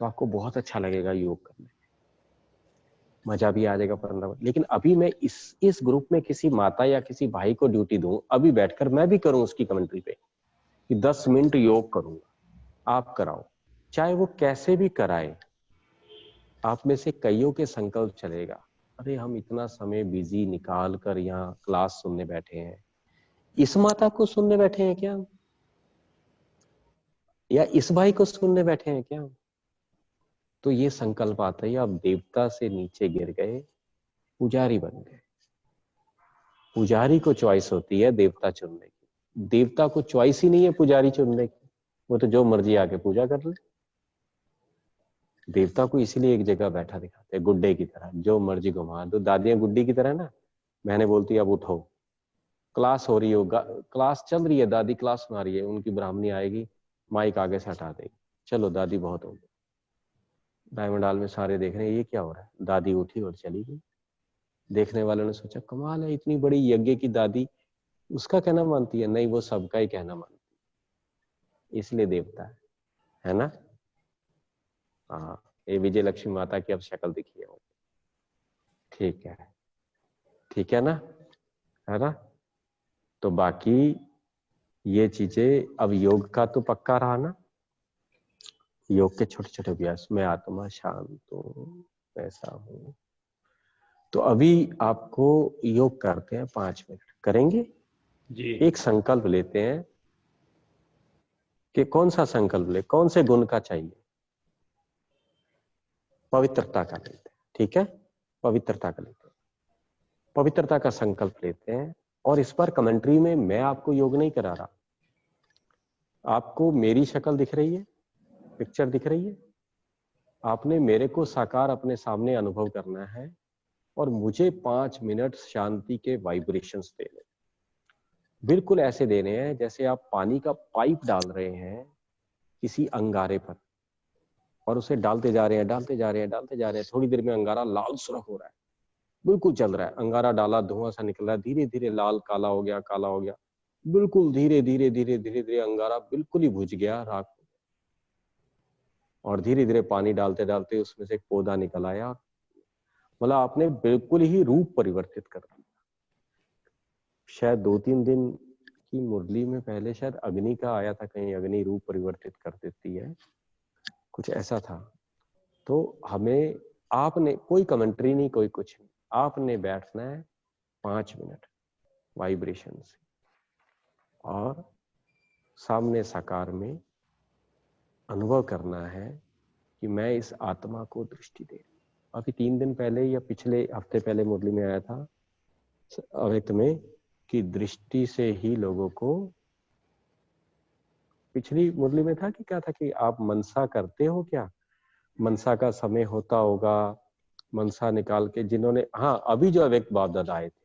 तो आपको बहुत अच्छा लगेगा योग करने, मजा भी आ जाएगा 15 मिनट। लेकिन अभी मैं इस ग्रुप में किसी माता या किसी भाई को ड्यूटी दूं, अभी बैठकर मैं भी करूं उसकी कमेंट्री पे कि 10 मिनट योग करूंगा, आप कराओ, चाहे वो कैसे भी कराए। आप में से कईयों के संकल्प चलेगा, अरे हम इतना समय बिजी निकाल कर यहाँ क्लास सुनने बैठे हैं, इस माता को सुनने बैठे हैं क्या, या इस भाई को सुनने बैठे हैं क्या? तो ये संकल्प आता है, आप देवता से नीचे गिर गए, पुजारी बन गए। पुजारी को चॉइस होती है देवता चुनने की, देवता को चॉइस ही नहीं है पुजारी चुनने की, वो तो जो मर्जी आके पूजा कर ले। देवता को इसीलिए एक जगह बैठा दिखाते हैं, गुड्डे की तरह, जो मर्जी घुमा दो। दादियां गुड्डी की तरह ना, मैंने बोलती है अब उठो, क्लास हो रही होगा, क्लास चल रही है, दादी क्लास सुना रही है, उनकी ब्राह्मणी आएगी, माइक आगे से हटा देगी, चलो दादी बहुत हो गई। डायमंड हॉल में सारे देख रहे हैं ये क्या हो रहा है, दादी उठी और चली गई। देखने वालों ने सोचा कमाल है, इतनी बड़ी यज्ञ की दादी उसका कहना मानती है। नहीं, वो सबका ही कहना मानती है, इसलिए देवता है ना। हाँ, ये विजय लक्ष्मी माता की अब शक्ल दिखी है, ठीक है ना, है ना। तो बाकी ये चीजें, अब योग का तो पक्का रहा ना, योग के छोटे छोटे अभ्यास, मैं आत्मा शांत हूँ, ऐसा हूँ। तो अभी आपको योग करते हैं, 5 मिनट करेंगे जी। एक संकल्प लेते हैं कि कौन सा संकल्प ले, कौन से गुण का चाहिए, पवित्रता का लेते हैं, ठीक है, पवित्रता का लेते हैं, पवित्रता का संकल्प लेते हैं। और इस बार कमेंट्री में मैं आपको योग नहीं करा रहा, आपको मेरी शक्ल दिख रही है, पिक्चर दिख रही है, आपने मेरे को साकार अपने सामने अनुभव करना है और मुझे 5 मिनट शांति के वाइब्रेशंस देने, बिल्कुल ऐसे देने हैं जैसे आप पानी का पाइप डाल रहे हैं किसी अंगारे पर, और उसे डालते जा रहे हैं, थोड़ी देर में अंगारा लाल सुर्ख हो रहा है, बिल्कुल जल रहा है, अंगारा डाला, धुआं सा निकल रहा है, धीरे धीरे लाल काला हो गया, बिल्कुल धीरे धीरे अंगारा बिल्कुल ही बुझ गया, राख, और धीरे धीरे पानी डालते डालते उसमें से एक पौधा निकल आया, मतलब आपने बिल्कुल ही रूप परिवर्तित कर दिया। शायद 2-3 दिन की मुरली में पहले शायद अग्नि का आया था, कहीं अग्नि रूप परिवर्तित कर देती है, कुछ ऐसा था। तो हमें, आपने कोई कमेंट्री नहीं, कोई कुछ नहीं, आपने बैठना है 5 मिनट वाइब्रेशन से, और सामने साकार में अनुभव करना है कि मैं इस आत्मा को दृष्टि दे रही हूं। अभी 3 दिन पहले या पिछले हफ्ते पहले मुरली में आया था अव्यक्त में कि दृष्टि से ही लोगों को, पिछली मुरली में था कि क्या था कि आप मनसा करते हो क्या, मनसा का समय होता होगा, मनसा निकाल के जिन्होंने, हाँ अभी जो अव्यक्त बाप दादा आए थे,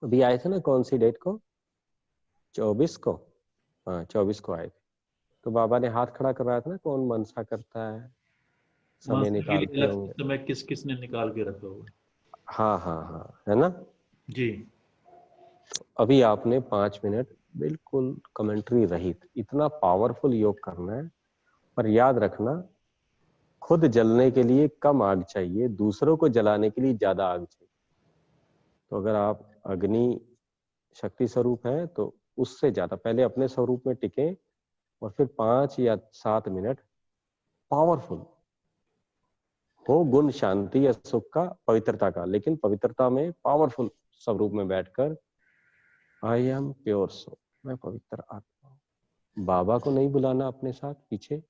अभी आए थे ना, कौन सी डेट को, 24 को, हाँ 24 को आए थे, तो बाबा ने हाथ खड़ा करवाया था ना, कौन मनसा करता है, समय निकालते होंगे, समय किस किस ने निकाल के रखा होगा। हाँ, है ना जी। तो अभी आपने 5 मिनट बिल्कुल कमेंट्री रहित इतना पावरफुल योग करना है, पर याद रखना खुद जलने के लिए कम आग चाहिए, दूसरों को जलाने के लिए ज्यादा आग चाहिए। तो अगर आप अग्नि शक्ति स्वरूप है तो उससे ज्यादा पहले अपने स्वरूप में टिके, और फिर 5 या 7 मिनट पावरफुल हो, गुण शांति या सुख का, पवित्रता का, लेकिन पवित्रता में पावरफुल स्वरूप में बैठकर आई एम प्योर सोल, मैं पवित्र आत्मा हूं। बाबा को नहीं बुलाना अपने साथ पीछे,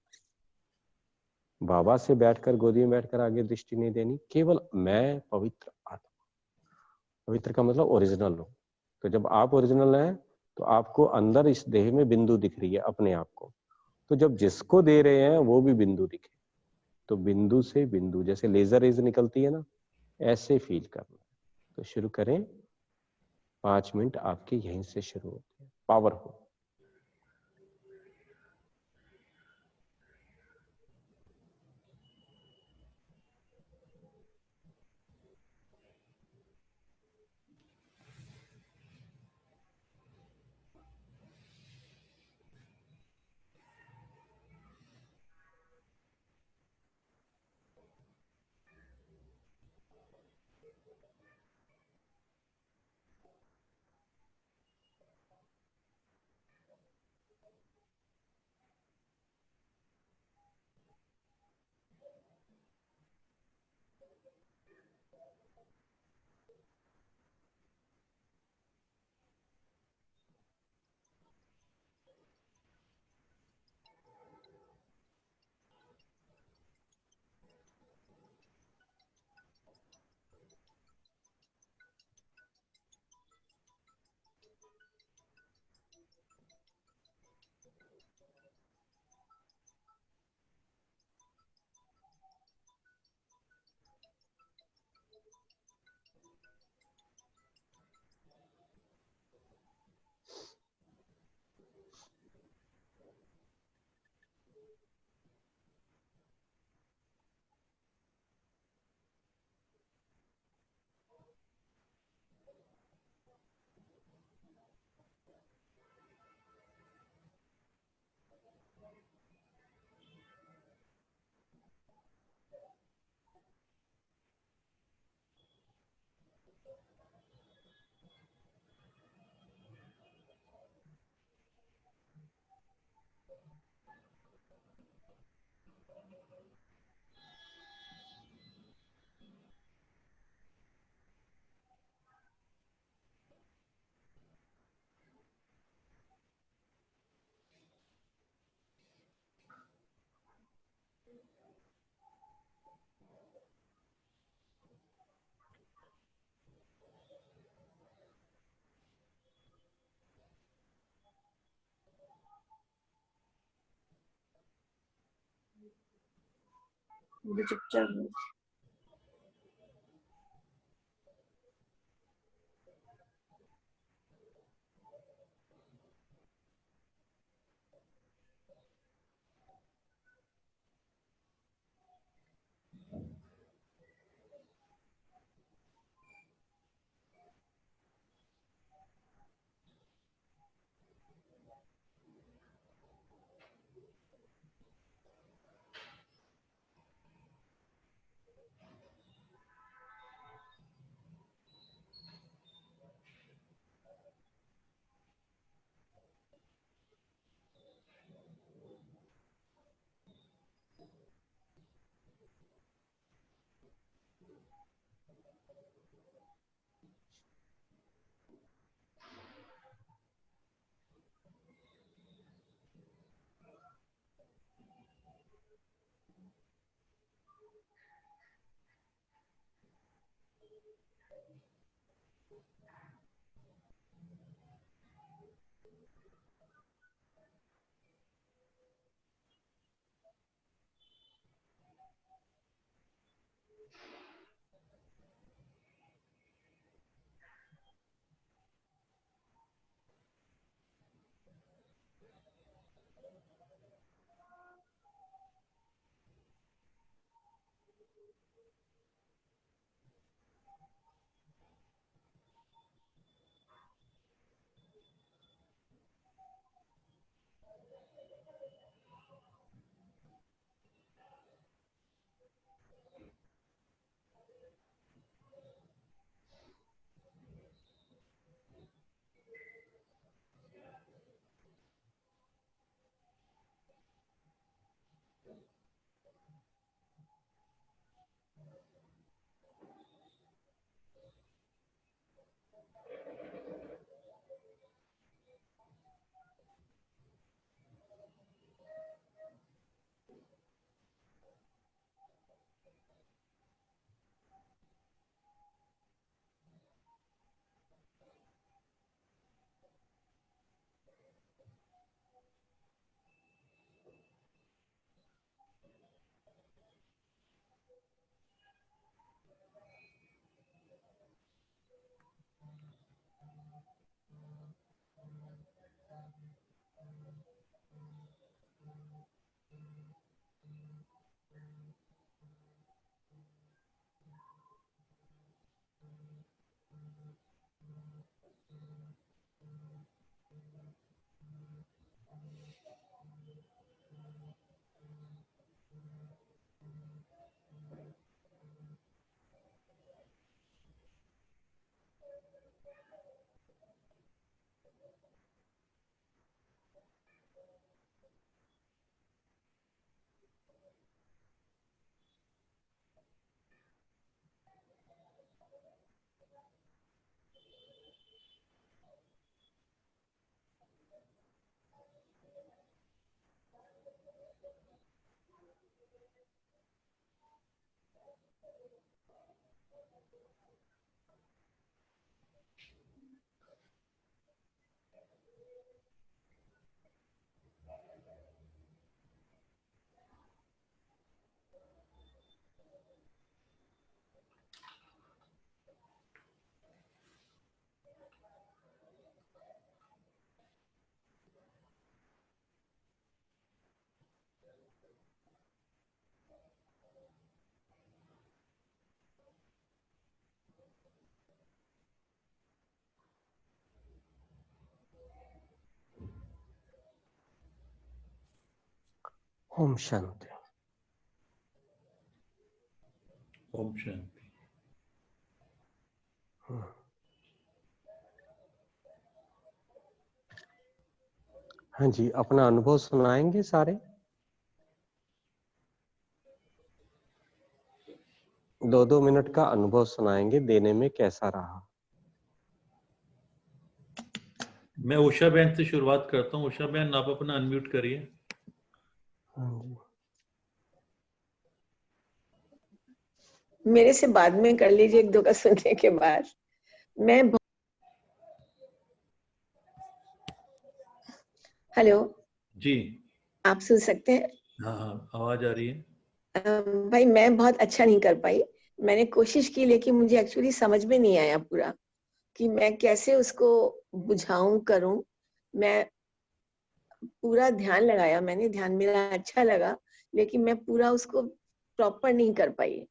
बाबा से बैठकर गोदी में बैठकर आगे दृष्टि नहीं देनी, केवल मैं पवित्र आत्मा। पवित्र का मतलब ओरिजिनल हो। तो जब आप ओरिजिनल हैं तो आपको अंदर इस देह में बिंदु दिख रही है अपने आप को, तो जब जिसको दे रहे हैं वो भी बिंदु दिखे, तो बिंदु से बिंदु जैसे लेजर रेज निकलती है ना, ऐसे फील करना। तो शुरू करें, 5 मिनट आपके यहीं से शुरू होते हैं, पावरफुल। मुझे चुपचाप ओम शांति। ओम शांति। हाँ जी, अपना अनुभव सुनाएंगे सारे। 2-2 मिनट का अनुभव सुनाएंगे, देने में कैसा रहा। मैं उषा बहन से शुरुआत करता हूँ। उषा बहन, आप अपना अनम्यूट करिए। हाँ जी। मेरे से बाद में कर लीजिए, एक दो का सुनने के बाद। मैं हेलो जी। आप सुन सकते हैं? हाँ हाँ, आवाज आ रही है। भाई मैं बहुत अच्छा नहीं कर पाई। मैंने कोशिश की लेकिन मुझे एक्चुअली समझ में नहीं आया पूरा कि मैं कैसे उसको बुझाऊं करूं। मैं पूरा ध्यान लगाया, मैंने ध्यान मेरा अच्छा लगा लेकिन मैं पूरा उसको प्रॉपर नहीं कर पाई।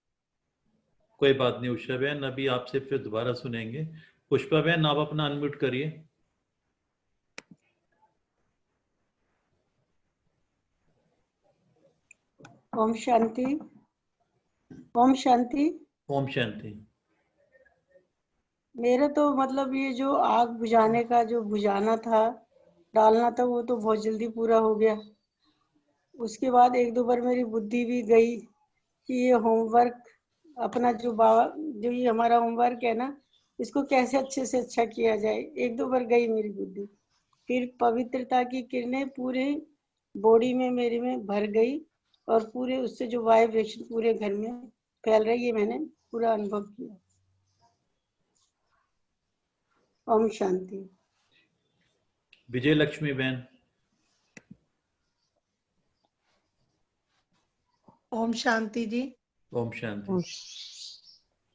कोई बात नहीं उषा बहन, अभी आपसे फिर दोबारा सुनेंगे। पुष्पा बहन, आप अपना अनम्यूट करिए। ओम शांति। ओम शांति। ओम शांति। मेरा तो मतलब ये जो आग बुझाने का जो बुझाना था, डालना था, वो तो बहुत जल्दी पूरा हो गया। उसके बाद एक दो बार मेरी बुद्धि भी गई कि ये होमवर्क अपना जो बाबा जो ये हमारा होमवर्क है ना, इसको कैसे अच्छे से अच्छा किया जाए। एक दो बार गई मेरी बुद्धि। फिर पवित्रता की किरणें पूरे बॉडी में मेरे में भर गई और पूरे उससे जो वाइब्रेशन पूरे घर में फैल रही है, मैंने पूरा अनुभव किया। ओम शांति। विजय लक्ष्मी बहन। ओम शांति जी। ओम शांति।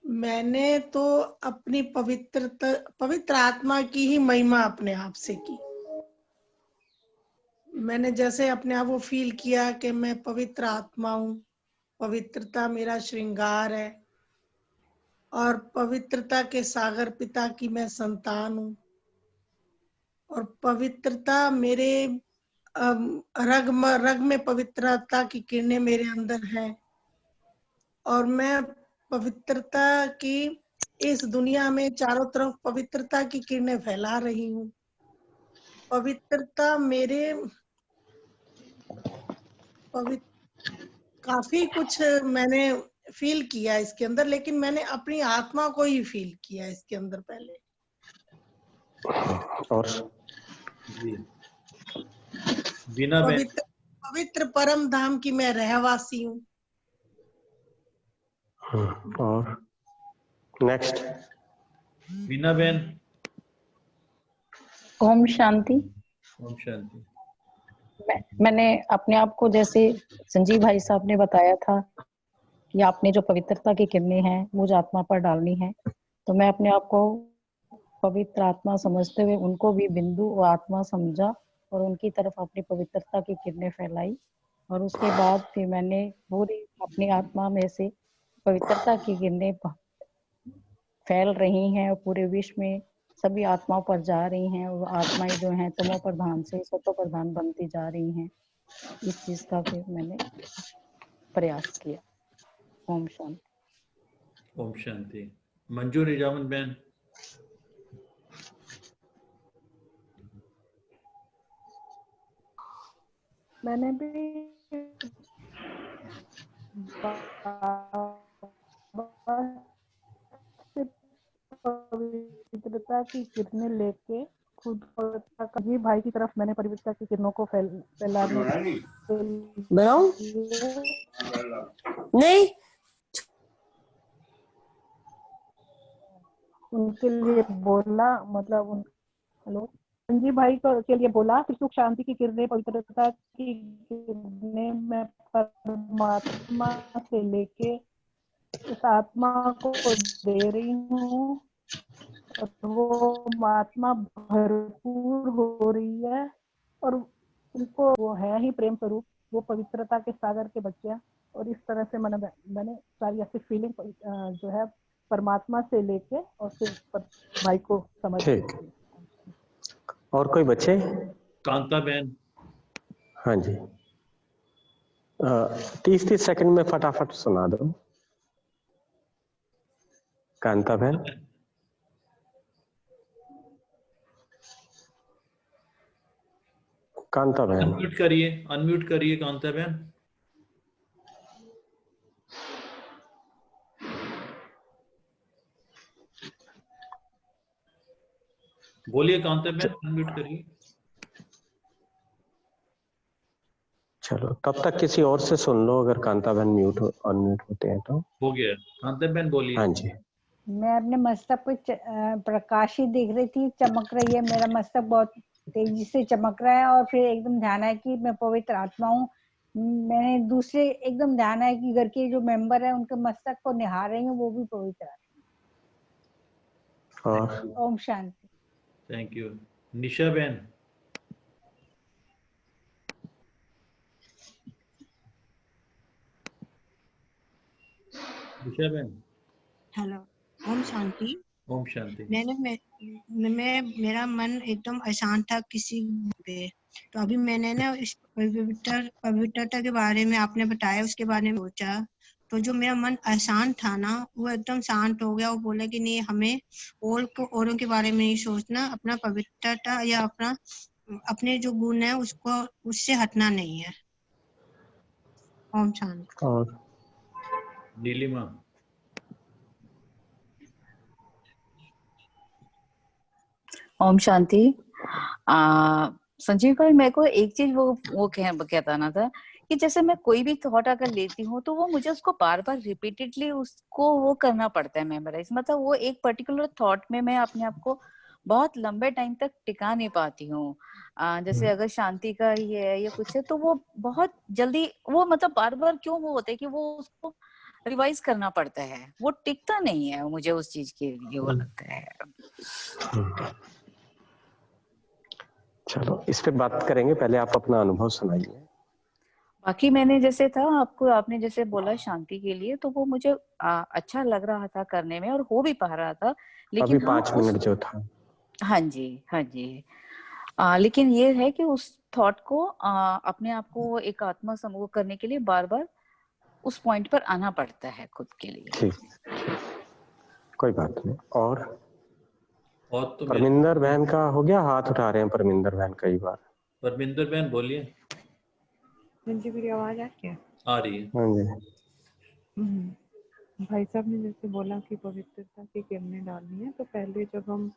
मैंने तो अपनी पवित्र आत्मा की ही महिमा अपने आप से की। मैंने जैसे अपने आप को फील किया कि मैं पवित्र आत्मा हूँ, पवित्रता मेरा श्रृंगार है और पवित्रता के सागर पिता की मैं संतान हूँ और पवित्रता मेरे रग में पवित्रता की किरणें मेरे अंदर है और मैं पवित्रता की इस दुनिया में चारों तरफ पवित्रता की किरणें फैला रही हूँ। पवित्रता मेरे काफी कुछ मैंने फील किया इसके अंदर, लेकिन मैंने अपनी आत्मा को ही फील किया इसके अंदर पहले। और बीना बहन। पवित्र परम धाम की मैं रहवासी हूँ। और नेक्स्ट बीना बहन। ओम शांति। ओम शांति। मैंने अपने आप को, जैसे संजीव भाई साहब ने बताया था कि आपने जो पवित्रता की किरणें हैं मुझ आत्मा पर डालनी है, तो मैं अपने आप को पवित्र आत्मा समझते हुए उनको भी बिंदु और आत्मा समझा और उनकी तरफ अपनी पवित्रता की किरणें फैलाई और उसके बाद फिर मैंने पूरी अपनी आत्मा में से पवित्रता की किरणें फैल रही हैं और पूरे विश्व में सभी आत्माओं पर जा रही हैं और आत्माएं जो हैं तमो प्रधान से सतो प्रधान बनती जा रही हैं। इस चीज का फिर मैंने प्रयास किया। ओम शांति। ओम शांति। मंजू निजामन बहन। मैंने भी पवित्रता की किरणें लेके खुद कभी भाई की तरफ मैंने पवित्रता की किरणों को फैलाने बनाओ नहीं उनके लिए बोला, मतलब हेलो संजीव भाई के लिए बोला कि सुख शांति की किरणें, पवित्रता की किरणें मैं परमात्मा से लेके इस आत्मा को दे रही हूँ और वो आत्मा भरपूर हो रही है और उनको वो है ही प्रेम स्वरूप, वो पवित्रता के सागर के बच्चे हैं। और इस तरह से मैंने सारी ऐसी फीलिंग जो है परमात्मा से लेके और फिर भाई को समझ। ठीक। और कोई बच्चे? कांता बहन। हाँ जी, 30 सेकंड में फटाफट सुना दो। कांता बहन। कांता बहन अनम्यूट करिए कांता बहन। बोलिए कांता बहन, अनम्यूट करिए। चलो तब तक किसी और से सुन लो, अगर कांता बहन म्यूट अनम्यूट होते हैं तो। हो गया। कांता बहन बोलिए। हाँ जी। मैं अपने मस्तक पे प्रकाशी दिख रही थी, चमक रही है, मेरा मस्तक बहुत तेजी से चमक रहा है और फिर एकदम ध्यान है कि मैं पवित्र आत्मा हूँ। मैंने दूसरे एकदम ध्यान है कि घर के जो मेंबर है उनके मस्तक को निहार रही हूँ, वो भी पवित्र आत्मा। ओम शांति। Thank you. निशा बहन। निशा बहन। हेलो, ओम शांति। ओम शांति। मेरा मन एकदम अशांत था किसी पे, तो अभी मैंने ना इस पवित्रता के बारे में आपने बताया, उसके बारे में सोचा, तो जो मेरा मन अशांत था ना वो एकदम शांत हो गया। वो बोला कि नहीं, हमें औरों के बारे में नहीं सोचना, अपना पवित्रता या अपने जो गुण है उसको उससे हटना नहीं है। ओम शांति। और नीलिमा। ओम शांति। संजीव भाई, मेरे को एक चीज वो कहना था कि जैसे मैं कोई भी थॉट अगर लेती हूँ तो वो मुझे उसको बार बार रिपीटेडली उसको वो करना पड़ता है मेमोराइज। मतलब वो एक पर्टिकुलर थॉट में मैं अपने आप को बहुत लंबे टाइम तक टिका नहीं पाती हूँ। जैसे अगर शांति का ये है या कुछ है तो वो बहुत जल्दी वो मतलब बार बार क्यों वो होता है कि वो उसको रिवाइज करना पड़ता है, वो टिकता नहीं है मुझे उस चीज के लिए वो लगता है। चलो इस पे बात करेंगे, पहले आप अपना अनुभव सुनाइए। बाकी मैंने जैसे था आपने जैसे बोला शांति के लिए, तो वो मुझे अच्छा लग रहा था करने में और हो भी पा रहा था। लेकिन अभी 5 मिनट जो था। हाँ जी। लेकिन ये है कि उस थॉट को अपने आप को एक आत्मा समूह करने के लिए बार बार उस पॉइंट पर आना पड़ता है खुद के लिए। ठीक, कोई बात नहीं। और तो परमिंदर बहन का हो गया? हाथ उठा रहे हैं परमिंदर बहन कई बार। परमिंदर बहन बोलिए। जी मेरी आवाज आ रही है? आ रही है। हाँ जी। भाई साहब ने जैसे बोला कि पवित्रता की किरणें डालनी है, तो पहले जब हम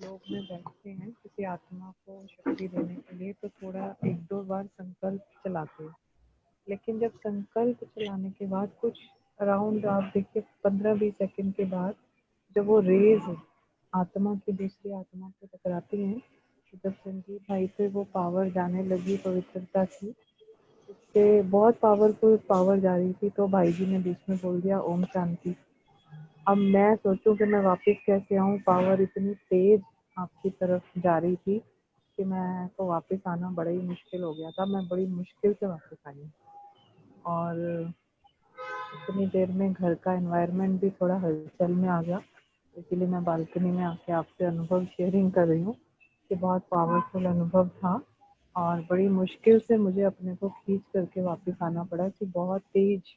योग में बैठते हैं किसी आत्मा को शक्ति देने के लिए तो थोड़ा 1-2 बार संकल्प चलाते हैं। लेकिन जब संकल्प चलाने के बाद कुछ अराउंड आप देखिए 15-20 सेकंड के बाद जब वो रेज आत्मा की दूसरी आत्मा से टकराती हैं, तो जब संजीव भाई से वो पावर जाने लगी पवित्रता की, उससे बहुत पावरफुल पावर जा रही थी, तो भाई जी ने बीच में बोल दिया ओम शांति। अब मैं सोचूं कि मैं वापस कैसे आऊं, पावर इतनी तेज आपकी तरफ जा रही थी कि मैं को वापस आना बड़ा ही मुश्किल हो गया था। मैं बड़ी मुश्किल से वापस आई और इतनी देर में घर का एनवायरनमेंट भी थोड़ा हलचल में आ गया। इसीलिए मैं बालकनी में आके आपसे अनुभव शेयरिंग कर रही हूँ कि बहुत पावरफुल अनुभव था और बड़ी मुश्किल से मुझे अपने को खींच करके वापस आना पड़ा कि बहुत तेज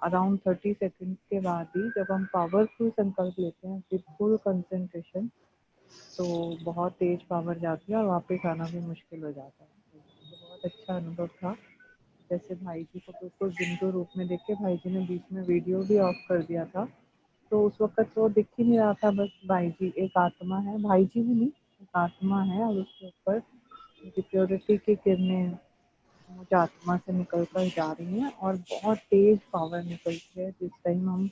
अराउंड 30 सेकंड के बाद ही जब हम पावरफुल संकल्प लेते हैं विद फुल कंसंट्रेशन तो बहुत तेज पावर जाती है और वापस आना भी मुश्किल हो जाता है। तो बहुत अच्छा अनुभव था। जैसे भाई जी को बिल्कुल बिंदु रूप में देख के भाई जी ने बीच में वीडियो भी ऑफ कर दिया था, तो उस वक्त तो दिख ही नहीं रहा था, बस भाई जी एक आत्मा है, भाई जी भी नहीं एक आत्मा है और उसके ऊपर प्योरिटी की किरणें मुझे आत्मा से निकल कर जा रही हैं और बहुत तेज पावर निकलती है जिस टाइम हम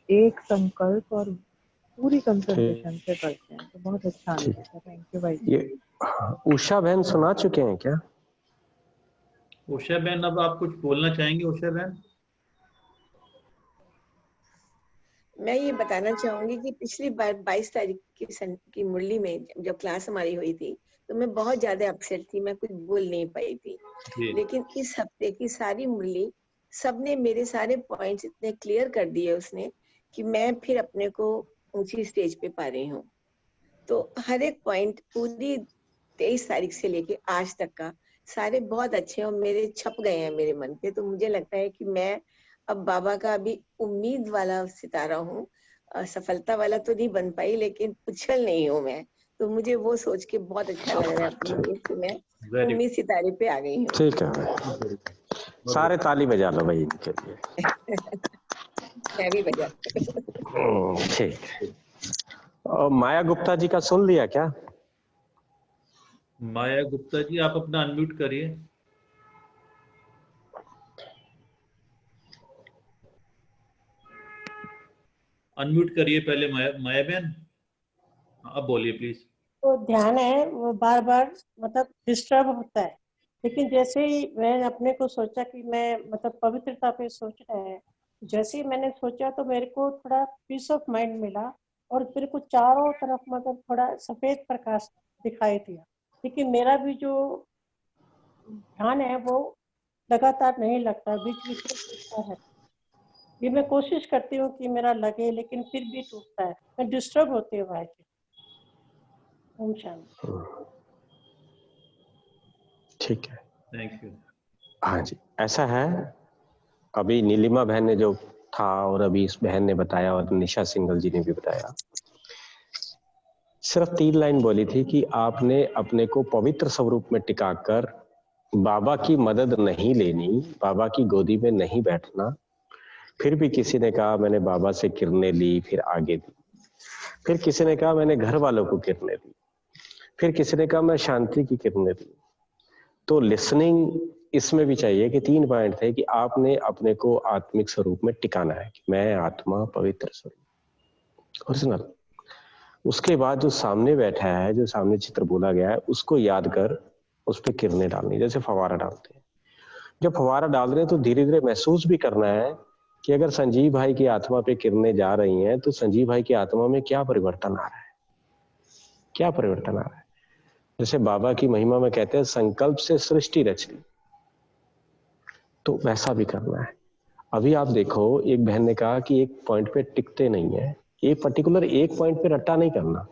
एक संकल्प और पूरी कंसंट्रेशन से करते हैं। तो बहुत अच्छा अनुभव था। थैंक यू भाई। ये उषा बहन सुना चुके हैं क्या? उषा बहन, अब आप कुछ बोलना चाहेंगे? उषा बहन, मैं ये बताना चाहूंगी कि पिछली बार 22 तारीख की मुरली में जब क्लास हमारी हुई थी तो मैं बहुत ज्यादा अपसेट थी, मैं कुछ बोल नहीं पाई थी। लेकिन इस हफ्ते की सारी मुरली सबने मेरे सारे पॉइंट्स इतने क्लियर कर दिए उसने कि मैं फिर अपने को ऊंची स्टेज पे पा रही हूँ। तो हर एक पॉइंट पूरी 23 तारीख से लेके आज तक का सारे बहुत अच्छे और मेरे छप गए हैं मेरे मन पे। तो मुझे लगता है कि मैं अब बाबा का अभी उम्मीद वाला सितारा हूँ, सफलता वाला तो नहीं बन पाई लेकिन उछल नहीं हूँ मैं। तो मुझे वो सोच के बहुत अच्छा लग रहा है अपने लिए कि मैं उम्मीद सितारे पे आ गई हूँ। ठीक है, सारे ताली बजा लो भाई इनके लिए। मैं भी बजा। ठीक। और माया गुप्ता जी का सुन लिया क्या? माया गुप्ता जी, आप अपना अनम्यूट करिए। अनम्यूट करिए पहले माया बहन, अब बोलिए प्लीज। तो ध्यान है वो बार बार मतलब डिस्टर्ब होता है, लेकिन जैसे ही मैंने अपने को सोचा कि मैं मतलब पवित्रता पे सोच रहे हैं, जैसे ही मैंने सोचा तो मेरे को थोड़ा पीस ऑफ माइंड मिला और मेरे को चारों तरफ मतलब थोड़ा सफेद प्रकाश दिखाई दिया। लेकिन मेरा भी जो ध्यान है वो लगातार नहीं लगता, बीच बीच में टूटता है। ये मैं कोशिश करती हूँ कि मेरा लगे लेकिन फिर भी टूटता है, मैं डिस्टर्ब होती हूँ भाई जी। ओम शांति। ठीक है, थैंक यू। हाँ जी, ऐसा है। अभी नीलिमा बहन ने जो था और अभी इस बहन ने बताया और निशा सिंगल जी ने भी बताया, सिर्फ 3 लाइन बोली थी कि आपने अपने को पवित्र स्वरूप में टिकाकर बाबा की मदद नहीं लेनी, बाबा की गोदी में नहीं बैठना। फिर भी किसी ने कहा मैंने बाबा से किरणें ली, फिर आगे दी। फिर किसी ने कहा मैंने घर वालों को किरणें दी। फिर किसी ने कहा मैं शांति की किरणें दी। तो लिसनिंग इसमें भी चाहिए कि 3 पॉइंट थे कि आपने अपने को आत्मिक स्वरूप में टिकाना है कि मैं आत्मा पवित्र स्वरूप ओरिजिनल। उसके बाद जो सामने बैठा है, जो सामने चित्र बोला गया है, उसको याद कर उस पर किरणें डालनी, जैसे फवारा डालते हैं। जब फवारा डाल रहे हैं तो धीरे धीरे महसूस भी करना है कि अगर संजीव भाई की आत्मा पे किरणें जा रही हैं तो संजीव भाई की आत्मा में क्या परिवर्तन आ रहा है, क्या परिवर्तन आ रहा है। जैसे बाबा की महिमा में कहते हैं संकल्प से सृष्टि रच ली, तो वैसा भी करना है। अभी आप देखो, एक बहन ने कहा कि एक पॉइंट पे टिकते नहीं है, एक पर्टिकुलर एक पॉइंट पे रट्टा नहीं करना।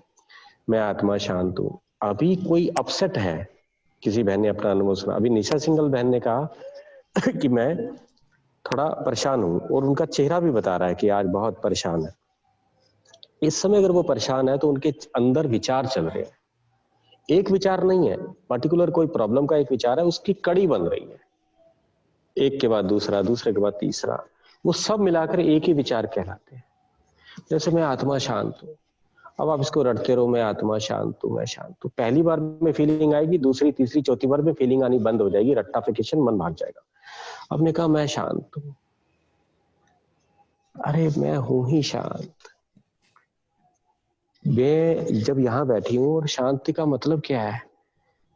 मैं आत्मा शांत हूं। अभी कोई अपसेट है, किसी बहन ने अपना अनुभव सुना, अभी निशा सिंगल बहन ने कहा कि मैं थोड़ा परेशान हूं और उनका चेहरा भी बता रहा है कि आज बहुत परेशान है। इस समय अगर वो परेशान है तो उनके अंदर विचार चल रहे हैं, एक विचार नहीं है, पर्टिकुलर कोई प्रॉब्लम का एक विचार है, उसकी कड़ी बन रही है, एक के बाद दूसरा, दूसरे के बाद तीसरा, वो सब मिलाकर एक ही विचार कहलाते हैं। जैसे मैं आत्मा शांत हूं, अब आप इसको रटते रहो, मैं आत्मा शांत हूं, मैं शांत हूं। पहली बार में फीलिंग आएगी, दूसरी तीसरी चौथी बार में फीलिंग आनी बंद हो जाएगी, रट्टाफिकेशन, मन भाग जाएगा। आपने कहा मैं शांत हूं, अरे मैं हूं ही शांत। मैं जब यहां बैठी हूं, और शांति का मतलब क्या है,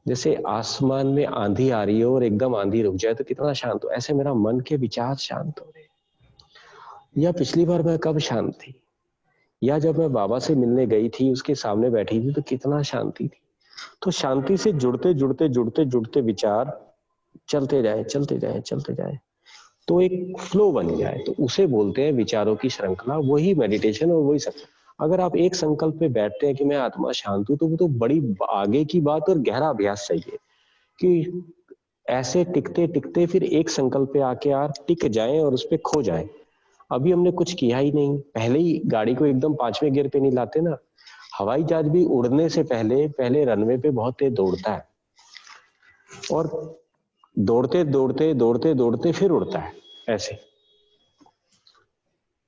जैसे आसमान में आंधी आ रही हो और एकदम आंधी रुक जाए तो कितना शांत हो, ऐसे मेरा मन के विचार शांत हो रहे। या पिछली बार मैं कब शांत थी, या जब मैं बाबा से मिलने गई थी, उसके सामने बैठी थी तो कितना शांति थी। तो शांति से जुड़ते जुड़ते जुड़ते जुड़ते विचार चलते जाए चलते जाए चलते जाए, तो एक फ्लो बन जाए, तो उसे बोलते हैं विचारों की श्रृंखला। वही मेडिटेशन और वही सब। अगर आप एक संकल्प पे बैठते हैं कि मैं आत्मा शांत हूं, तो वो तो बड़ी आगे की बात और गहरा अभ्यास चाहिए कि ऐसे टिकते टिकते फिर एक संकल्प पे आके आप टिक जाएं और उस पे खो जाएं। अभी हमने कुछ किया ही नहीं, पहले ही गाड़ी को एकदम 5वें गियर पे नहीं लाते ना। हवाई जहाज भी उड़ने से पहले रनवे पे बहुत तेज दौड़ता है और दौड़ते दौड़ते दौड़ते दौड़ते फिर उड़ता है, ऐसे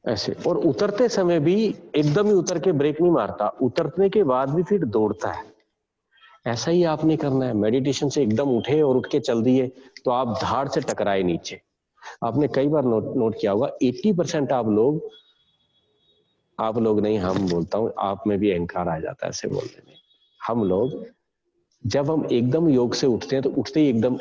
ऐसे। और उतरते समय भी एकदम ही उतर के ब्रेक नहीं मारता, उतरने के बाद भी फिर दौड़ता है। ऐसा ही आपने करना है। मेडिटेशन से एकदम उठे और उठ के चल दिए तो आप धाड़ से टकराए नीचे। आपने कई बार नोट किया होगा 80% आप लोग नहीं, हम बोलता हूं, आप में भी अहंकार आ जाता है ऐसे बोलने में। हम लोग जब हम एकदम योग से उठते हैं तो उठते ही एकदम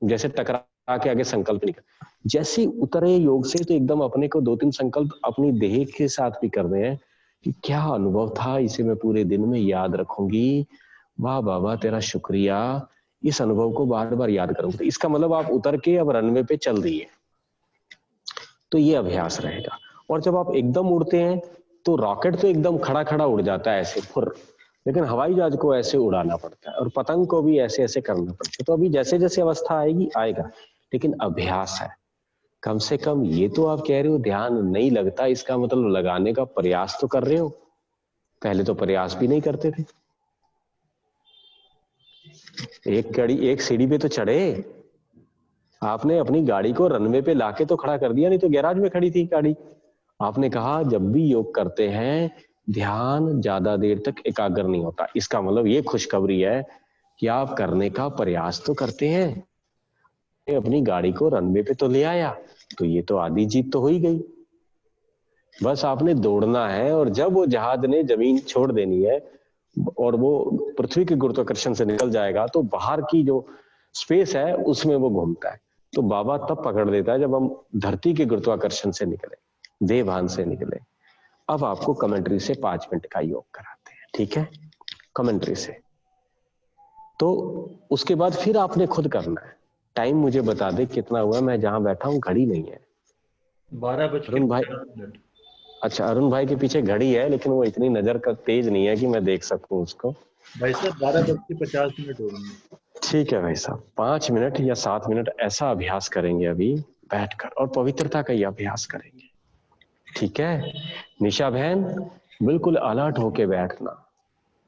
जैसे टकरा के आगे संकल्प नहीं कर, जैसे उतरे योग से तो एकदम अपने को 2-3 संकल्प अपनी देह के साथ भी कर रहे हैं कि क्या अनुभव था, इसे मैं पूरे दिन में याद रखूंगी, वाह बाबा तेरा शुक्रिया, इस अनुभव को बार बार याद करूंगा। तो इसका मतलब आप उतर के अब रनवे पे चल रही है, तो ये अभ्यास रहेगा। और जब आप एकदम उड़ते हैं तो रॉकेट तो एकदम खड़ा खड़ा उड़ जाता है ऐसे फुर, लेकिन हवाई जहाज को ऐसे उड़ाना पड़ता है और पतंग को भी ऐसे ऐसे करना पड़ता है। तो अभी जैसे जैसे अवस्था आएगी आएगा, लेकिन अभ्यास है। कम से कम ये तो आप कह रहे हो ध्यान नहीं लगता, इसका मतलब लगाने का प्रयास तो कर रहे हो। पहले तो प्रयास भी नहीं करते थे। एक सीढ़ी पे तो चढ़े, आपने अपनी गाड़ी को रनवे पे लाके तो खड़ा कर दिया, नहीं तो गैराज में खड़ी थी गाड़ी। आपने कहा जब भी योग करते हैं ध्यान ज्यादा देर तक एकाग्र नहीं होता। इसका मतलब ये खुशखबरी है कि आप करने का प्रयास तो करते हैं। अपनी गाड़ी को रनवे पे तो ले आया, तो ये तो आधी जीत तो हो ही गई। बस आपने दौड़ना है और जब वो जहाज ने जमीन छोड़ देनी है और वो पृथ्वी के गुरुत्वाकर्षण से निकल जाएगा तो बाहर की जो स्पेस है उसमें वो घूमता है। तो बाबा तब पकड़ देता है जब हम धरती के गुरुत्वाकर्षण से निकले, देवभान से निकले। अब आपको कमेंट्री से 5 मिनट का योग कराते हैं, ठीक है? कमेंट्री से। तो उसके बाद फिर आपने खुद करना है। टाइम मुझे बता दे कितना हुआ, मैं जहां बैठा हूं घड़ी नहीं है। 12 अरुण भाई, अच्छा अरुण भाई के पीछे घड़ी है लेकिन वो इतनी नजर का तेज नहीं है कि मैं देख सकूं उसको। भाई साहब 12:50 हो रही है। ठीक है भाई साहब, 5 मिनट या 7 मिनट ऐसा अभ्यास करेंगे अभी बैठकर, और पवित्रता का ही अभ्यास करेंगे, ठीक है? निशा बहन बिल्कुल अलर्ट होके बैठना,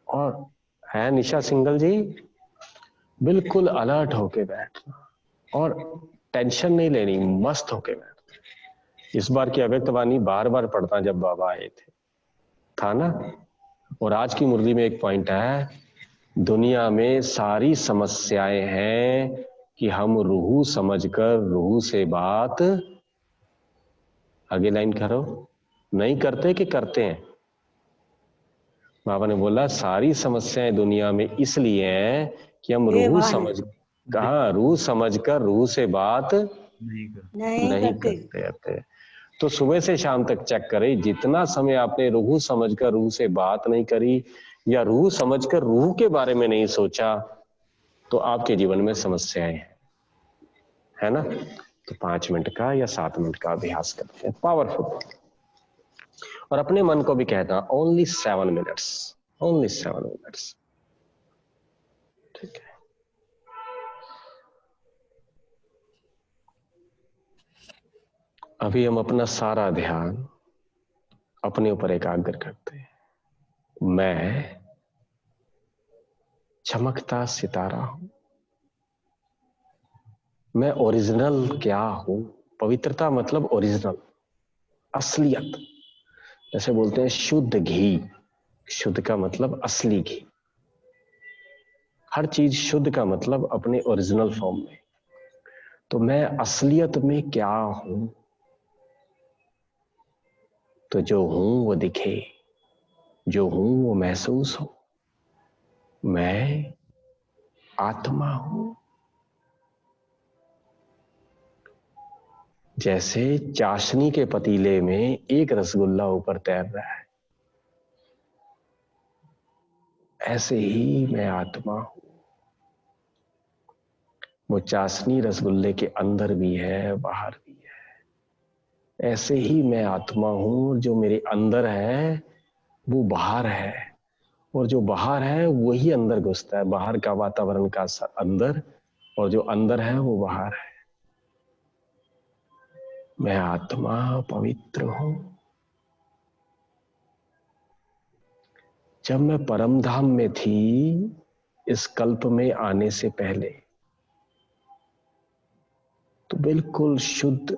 और है निशा सिंगल जी, बिल्कुल अलर्ट होके बैठना और टेंशन नहीं लेनी, मस्त होके बैठना। इस बार की अव्यक्तवाणी बार बार पढ़ता जब बाबा आए थे, था ना? और आज की मुरली में एक पॉइंट है, दुनिया में सारी समस्याएं हैं कि हम रूह समझकर रूह से बात, आगे लाइन करो, नहीं करते कि करते हैं? बाबा ने बोला सारी समस्याएं दुनिया में इसलिए हैं कि हम रूह समझकर रूह से बात नहीं करते। तो सुबह से शाम तक चेक करें, जितना समय आपने रूह समझकर रूह से बात नहीं करी या रूह समझकर रूह के बारे में नहीं सोचा, तो आपके जीवन में समस्याएं हैं, है ना? तो 5 मिनट का या 7 मिनट का अभ्यास करते हैं, पावरफुल। और अपने मन को भी कहता ओनली 7 मिनट्स, ओनली 7 मिनट्स, ठीक है? अभी हम अपना सारा ध्यान अपने ऊपर एकाग्र करते हैं। मैं चमकता सितारा हूं, मैं ओरिजिनल क्या हूं? पवित्रता मतलब ओरिजिनल, असलियत। जैसे बोलते हैं शुद्ध घी, शुद्ध का मतलब असली घी। हर चीज शुद्ध का मतलब अपने ओरिजिनल फॉर्म में। तो मैं असलियत में क्या हूं? तो जो हूं वो दिखे, जो हूं वो महसूस हो। मैं आत्मा हूं। जैसे चाशनी के पतीले में एक रसगुल्ला ऊपर तैर रहा है, ऐसे ही मैं आत्मा हूं। वो चाशनी रसगुल्ले के अंदर भी है, बाहर भी है। ऐसे ही मैं आत्मा हूं, जो मेरे अंदर है वो बाहर है, और जो बाहर है वही अंदर घुसता है। बाहर का वातावरण का अंदर, और जो अंदर है वो बाहर है। मैं आत्मा पवित्र हूं। जब मैं परम धाम में थी, इस कल्प में आने से पहले, तो बिल्कुल शुद्ध,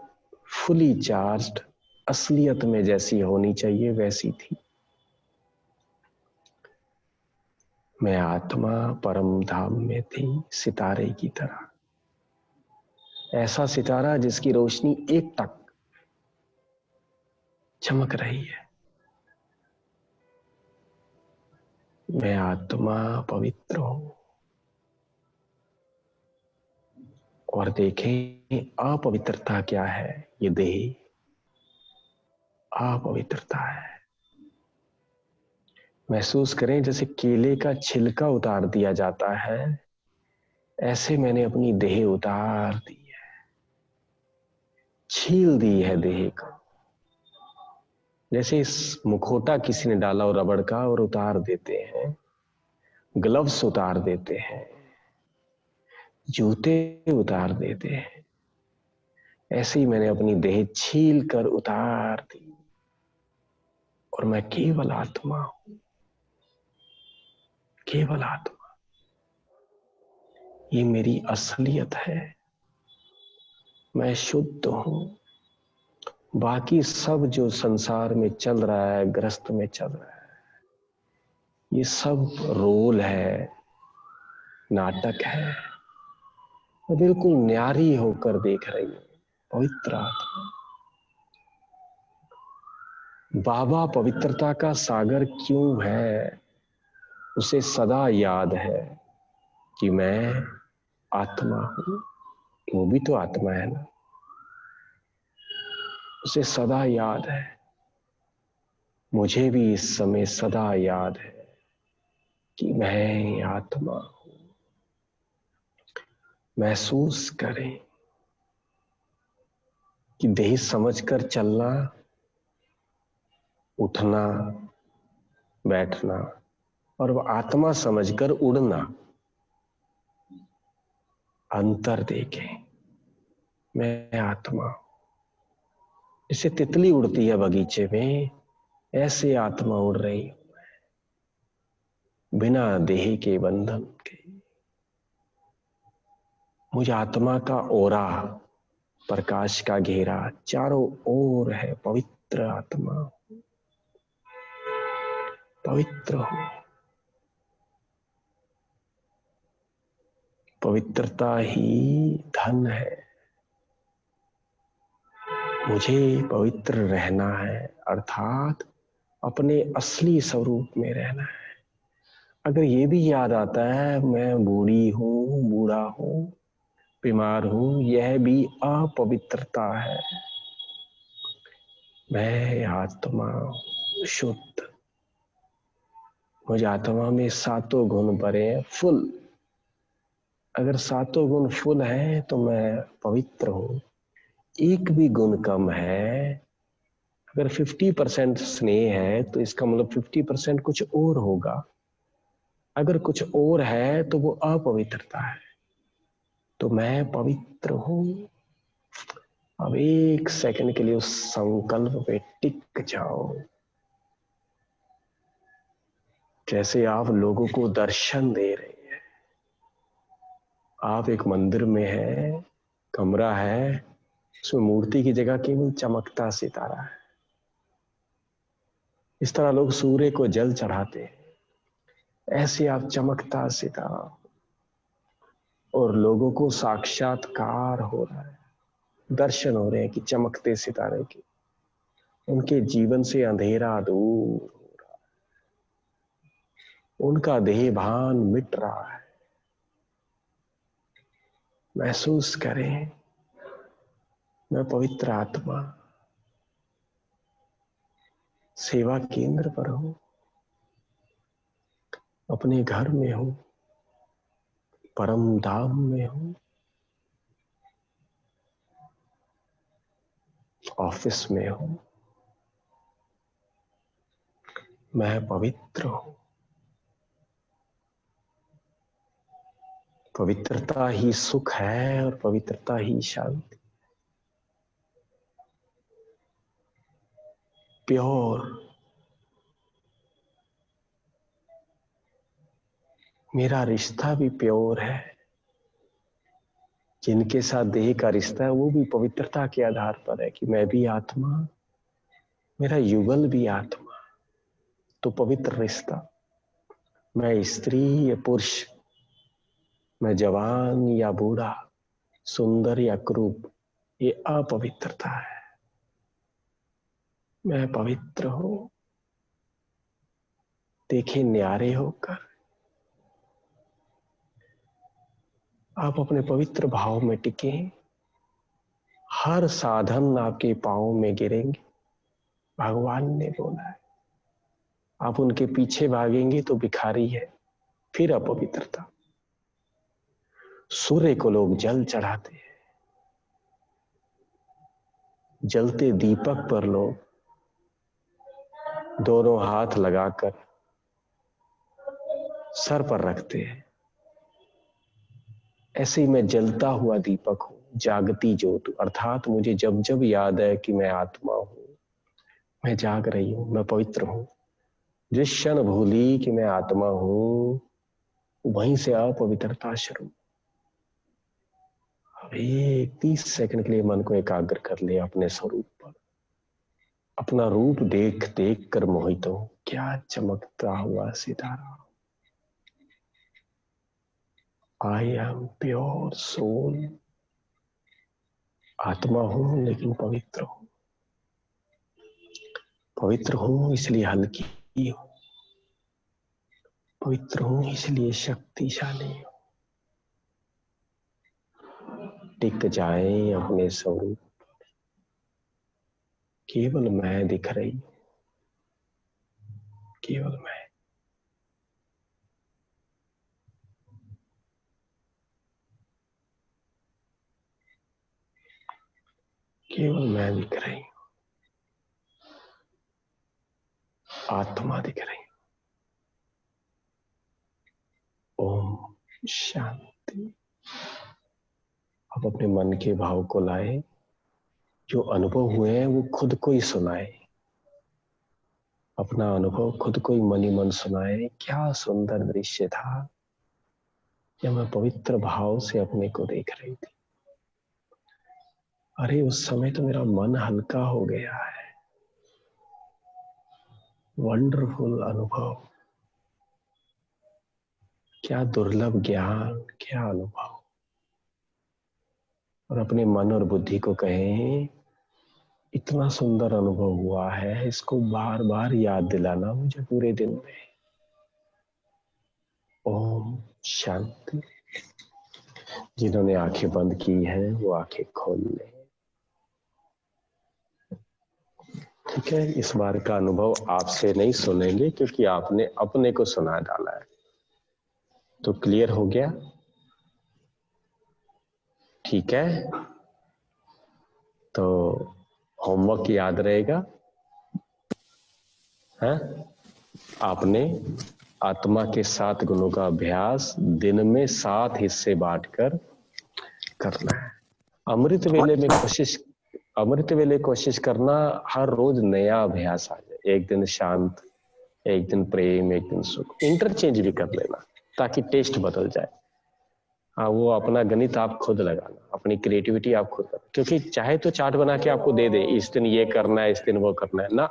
फुली चार्ज्ड, असलियत में जैसी होनी चाहिए वैसी थी। मैं आत्मा परम धाम में थी, सितारे की तरह। ऐसा सितारा जिसकी रोशनी एक टक चमक रही है। मैं आत्मा पवित्र हूं। और देखें अपवित्रता क्या है। ये देह अपवित्रता है। महसूस करें जैसे केले का छिलका उतार दिया जाता है, ऐसे मैंने अपनी देह उतार दी है, छील दी है देह को। जैसे इस मुखौटा किसी ने डाला हो रबड़ का और उतार देते हैं, ग्लव्स उतार देते हैं, जूते उतार देते हैं, ऐसे ही मैंने अपनी देह छील कर उतार दी। और मैं केवल आत्मा हूं, केवल आत्मा। ये मेरी असलियत है। मैं शुद्ध हूं। बाकी सब जो संसार में चल रहा है, ग्रस्त में चल रहा है, ये सब रोल है, नाटक है। मैं बिल्कुल न्यारी होकर देख रही हूं, पवित्र आत्मा। बाबा पवित्रता का सागर क्यों है? उसे सदा याद है कि मैं आत्मा हूं। वो भी तो आत्मा है ना। उसे सदा याद है। मुझे भी इस समय सदा याद है कि मैं आत्मा हूं। महसूस करें कि देह समझकर चलना, उठना, बैठना, और वह आत्मा समझकर उड़ना, अंतर देखें। मैं आत्मा हूं। जैसे तितली उड़ती है बगीचे में, ऐसे आत्मा उड़ रही हूं, बिना देह के बंधन के। मुझे आत्मा का ओरा, प्रकाश का घेरा चारों ओर है। पवित्र आत्मा, पवित्र हूं। पवित्रता ही धन है। मुझे पवित्र रहना है, अर्थात अपने असली स्वरूप में रहना है। अगर ये भी याद आता है मैं बूढ़ी हूं, बूढ़ा हूं, बीमार हूं, यह भी अपवित्रता है। मैं आत्मा शुद्ध। मुझे आत्मा में सातों गुण भरे हैं, फुल। अगर सातों गुण फुल है तो मैं पवित्र हूं। एक भी गुण कम है। अगर 50% स्नेह है तो इसका मतलब 50% कुछ और होगा। अगर कुछ और है तो वो अपवित्रता है। तो मैं पवित्र हूं। अब एक सेकंड के लिए उस संकल्प पे टिक जाओ। जैसे आप लोगों को दर्शन दे रहे हैं। आप एक मंदिर में हैं, कमरा है, उसमें मूर्ति की जगह केवल चमकता सितारा है। इस तरह लोग सूर्य को जल चढ़ाते हैं, ऐसे आप चमकता सितारा, और लोगों को साक्षात्कार हो रहा है, दर्शन हो रहे हैं कि चमकते सितारे के। उनके जीवन से अंधेरा दूर हो रहा है, उनका देह भान मिट रहा है। महसूस करें मैं पवित्र आत्मा सेवा केंद्र पर हूं, अपने घर में हूं, परम धाम में हूं, ऑफिस में हूं, मैं पवित्र हूं। पवित्रता ही सुख है और पवित्रता ही शांति। प्योर, मेरा रिश्ता भी प्योर है। जिनके साथ देह का रिश्ता है वो भी पवित्रता के आधार पर है कि मैं भी आत्मा, मेरा युगल भी आत्मा, तो पवित्र रिश्ता। मैं स्त्री या पुरुष, मैं जवान या बूढ़ा, सुंदर या क्रूप, ये अपवित्रता है। मैं पवित्र हूं। देखे न्यारे होकर आप अपने पवित्र भाव में टिके। हर साधन आपके पांवों में गिरेंगे, भगवान ने बोला है। आप उनके पीछे भागेंगे तो भिखारी है, फिर अपवित्रता। सूर्य को लोग जल चढ़ाते हैं, जलते दीपक पर लोग दोनों हाथ लगाकर सर पर रखते हैं। ऐसे ही मैं जलता हुआ दीपक हूं, जागती ज्योत, अर्थात मुझे जब जब याद है कि मैं आत्मा हूं, मैं जाग रही हूं, मैं पवित्र हूं। जिस क्षण भूली कि मैं आत्मा हूं, वहीं से अपवित्रता शुरू। अभी 30 सेकंड के लिए मन को एकाग्र कर ले अपने स्वरूप पर। अपना रूप देख देख कर मोहित हो। क्या चमकता हुआ सितारा। I am pure soul. आत्मा हूं लेकिन पवित्र हूं। पवित्र हूं इसलिए हल्की हूं। पवित्र हूं इसलिए शक्तिशाली हूं। टिक जाए अपने स्वरूप। केवल मैं दिख रही हूं, केवल मैं। केवल मैं दिख रही हूं, आत्मा दिख रही हूं। ओम शांति। अब अपने मन के भाव को लाए। जो अनुभव हुए हैं वो खुद को ही सुनाए। अपना अनुभव खुद को ही मन ही मन सुनाए। क्या सुंदर दृश्य था जब मैं पवित्र भाव से अपने को देख रही थी। अरे उस समय तो मेरा मन हल्का हो गया है। वंडरफुल अनुभव। क्या दुर्लभ ज्ञान, क्या अनुभव। और अपने मन और बुद्धि को कहें, इतना सुंदर अनुभव हुआ है, इसको बार बार याद दिलाना मुझे पूरे दिन में। ओम शांति। जिन्होंने आंखें बंद की हैं वो आंखें खोल लें। ठीक है, इस बार का अनुभव आपसे नहीं सुनेंगे क्योंकि आपने अपने को सुना डाला है। तो क्लियर हो गया? ठीक है, तो होमवर्क याद रहेगा है? आपने आत्मा के 7 गुणों का अभ्यास दिन में 7 हिस्से बांटकर करना है। अमृत वेले कोशिश करना हर रोज नया अभ्यास आ जाए। एक दिन शांत, एक दिन प्रेम, एक दिन सुख। इंटरचेंज भी कर लेना ताकि टेस्ट बदल जाए। हाँ, वो अपना गणित आप खुद लगाना, अपनी क्रिएटिविटी आप खुद करना। क्योंकि चाहे तो चार्ट बना के आपको दे दे, इस दिन ये करना है, इस दिन वो करना है ना।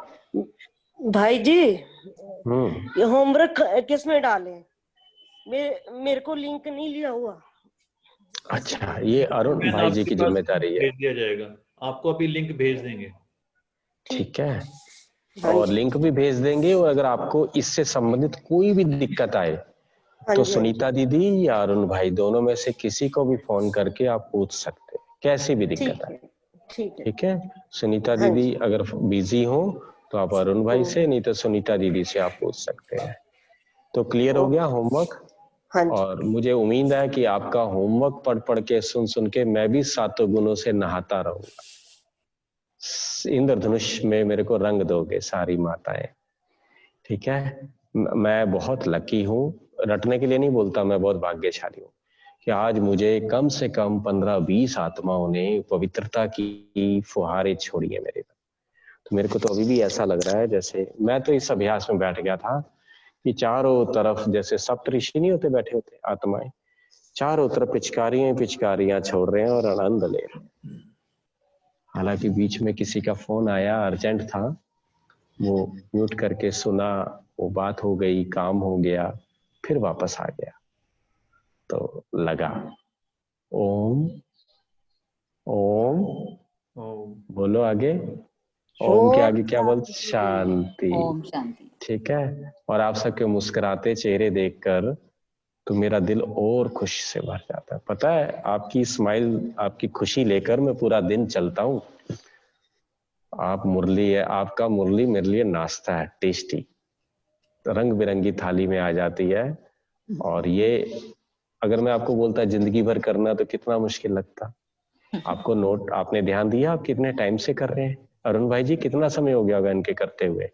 भाई जी, ये होमवर्क किसमें डाले? मेरे को लिंक नहीं लिया हुआ। अच्छा, ये अरुण भाई जी की जिम्मेदारी है। भेज दिया जाएगा आपको, अभी लिंक भेज देंगे। ठीक है, और लिंक भी भेज देंगे। और अगर आपको इससे संबंधित कोई भी दिक्कत आए तो सुनीता दीदी या अरुण भाई दोनों में से किसी को भी फोन करके आप पूछ सकते हैं, कैसी भी दिक्कत आए। ठीक है, सुनीता दीदी अगर बिजी हो तो आप अरुण भाई से, नहीं तो सुनीता दीदी से आप पूछ सकते हैं। तो क्लियर हो गया होमवर्क? और मुझे उम्मीद है कि आपका होमवर्क पढ़ पढ़ के, सुन सुन के मैं भी 7 गुणों से नहाता रहूंगा। इंद्रधनुष में मेरे को रंग दोगे सारी माताएं। ठीक है, मैं बहुत लकी हूँ, रटने के लिए नहीं बोलता, मैं बहुत भाग्यशाली हूँ कि आज मुझे कम से कम 15-20 आत्माओं ने पवित्रता की फुहारें छोड़ी है मेरे पर। तो मेरे को तो अभी भी ऐसा लग रहा है जैसे मैं तो इस अभ्यास में बैठ गया था कि चारों तरफ जैसे सप्तऋषि नहीं होते बैठे होते आत्माएं, चारों तरफ पिचकारियां छोड़ रहे हैं और आनंद ले रहे हैं। हालांकि बीच में किसी का फोन आया, अर्जेंट था, वो म्यूट करके सुना, वो बात हो गई, काम हो गया, फिर वापस आ गया। तो लगा ओम ओम ओम बोलो आगे, ओम के आगे क्या बोलते? शांति। ओम शांति। ठीक है, और आप सबके मुस्कुराते चेहरे देखकर तो मेरा दिल और खुशी से भर जाता है। पता है, आपकी स्माइल, आपकी खुशी लेकर मैं पूरा दिन चलता हूँ। आप मुरली है, आपका मुरली मेरे लिए नाश्ता है, टेस्टी, रंग बिरंगी थाली में आ जाती है। और ये अगर मैं आपको बोलता जिंदगी भर करना तो कितना मुश्किल लगता। आपको नोट, आपने ध्यान दिया आप कितने टाइम से कर रहे हैं? अरुण भाई जी कितना समय हो गया होगा इनके करते हुए?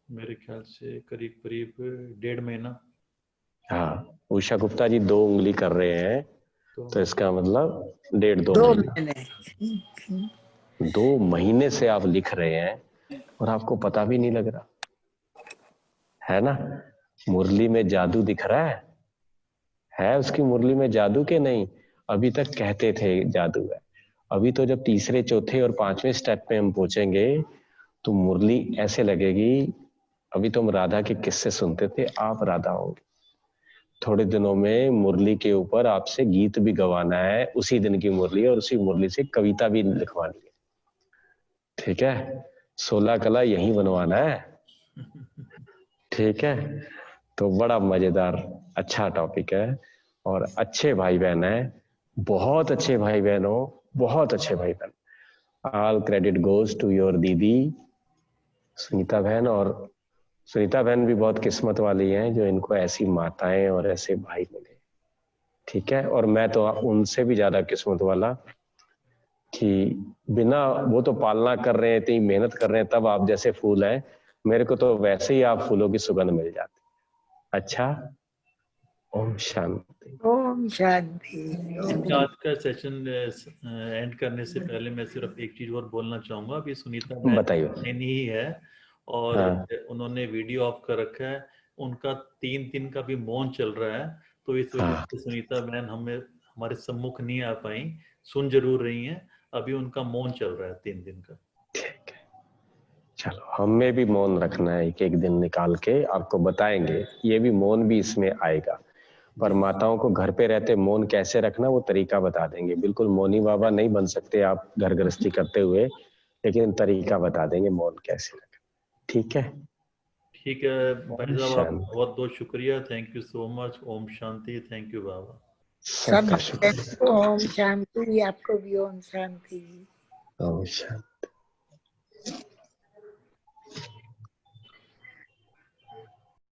मेरे ख्याल से करीब करीब 1.5 महीना। हाँ, उषा गुप्ता जी 2 उंगली कर रहे हैं, तो इसका मतलब 1.5-2 महीने। 2 महीने से आप लिख रहे हैं और आपको पता भी नहीं लग रहा है ना? मुरली में जादू दिख रहा है उसकी मुरली में जादू के नहीं? अभी तक कहते थे जादू है, अभी तो जब तीसरे चौथे और 5वें स्टेप पे हम पहुंचेंगे तो मुरली ऐसे लगेगी। अभी तो हम राधा के किस्से सुनते थे, आप राधा होंगे। थोड़े दिनों में मुरली के ऊपर आपसे गीत भी गवाना है, उसी दिन की मुरली, और उसी मुरली से कविता भी लिखवानी है। ठीक है, 16 कला यहीं बनवाना है। ठीक है, तो बड़ा मजेदार अच्छा टॉपिक है और अच्छे भाई बहन है, बहुत अच्छे भाई बहन हो, बहुत अच्छे भाई बहन। All credit goes to your दीदी सुनीता बहन। और सुनीता बहन भी बहुत किस्मत वाली हैं जो इनको ऐसी माताएं और ऐसे भाई मिले। ठीक है, और मैं तो उनसे भी ज्यादा किस्मत वाला कि बिना वो तो पालना कर रहे हैं, इतनी मेहनत कर रहे हैं, तब आप जैसे फूल हैं। मेरे को तो वैसे ही आप फूलों की सुगंध मिल जाती। अच्छा, ओम शांति। ओम शांति। आज का सेशन एंड करने से पहले मैं सिर्फ एक चीज और बोलना चाहूंगा। अभी सुनीता बताइए। बहन ही है और उन्होंने वीडियो ऑफ कर रखा है, उनका 3 दिन का भी मौन चल रहा है, तो इस वजह से सुनीता बहन हमारे सम्मुख नहीं आ पाई। सुन जरूर रही हैं, अभी उनका मौन चल रहा है 3 दिन का। ठीक है, चलो हमें भी मौन रखना है, एक दिन निकाल के आपको बताएंगे। ये भी मौन भी इसमें आएगा, पर माताओं को घर पे रहते मौन कैसे रखना वो तरीका बता देंगे। बिल्कुल मौनी बाबा नहीं बन सकते आप घर गृहस्थी करते हुए, लेकिन तरीका बता देंगे मौन कैसे रखना। ठीक है, ठीक है भाई साहब, आपका बहुत बहुत शुक्रिया, थैंक यू सो मच। ओम शांति। थैंक यू बाबा। सब ओम शांति, आपको भी ओम शांति। ओम शांति।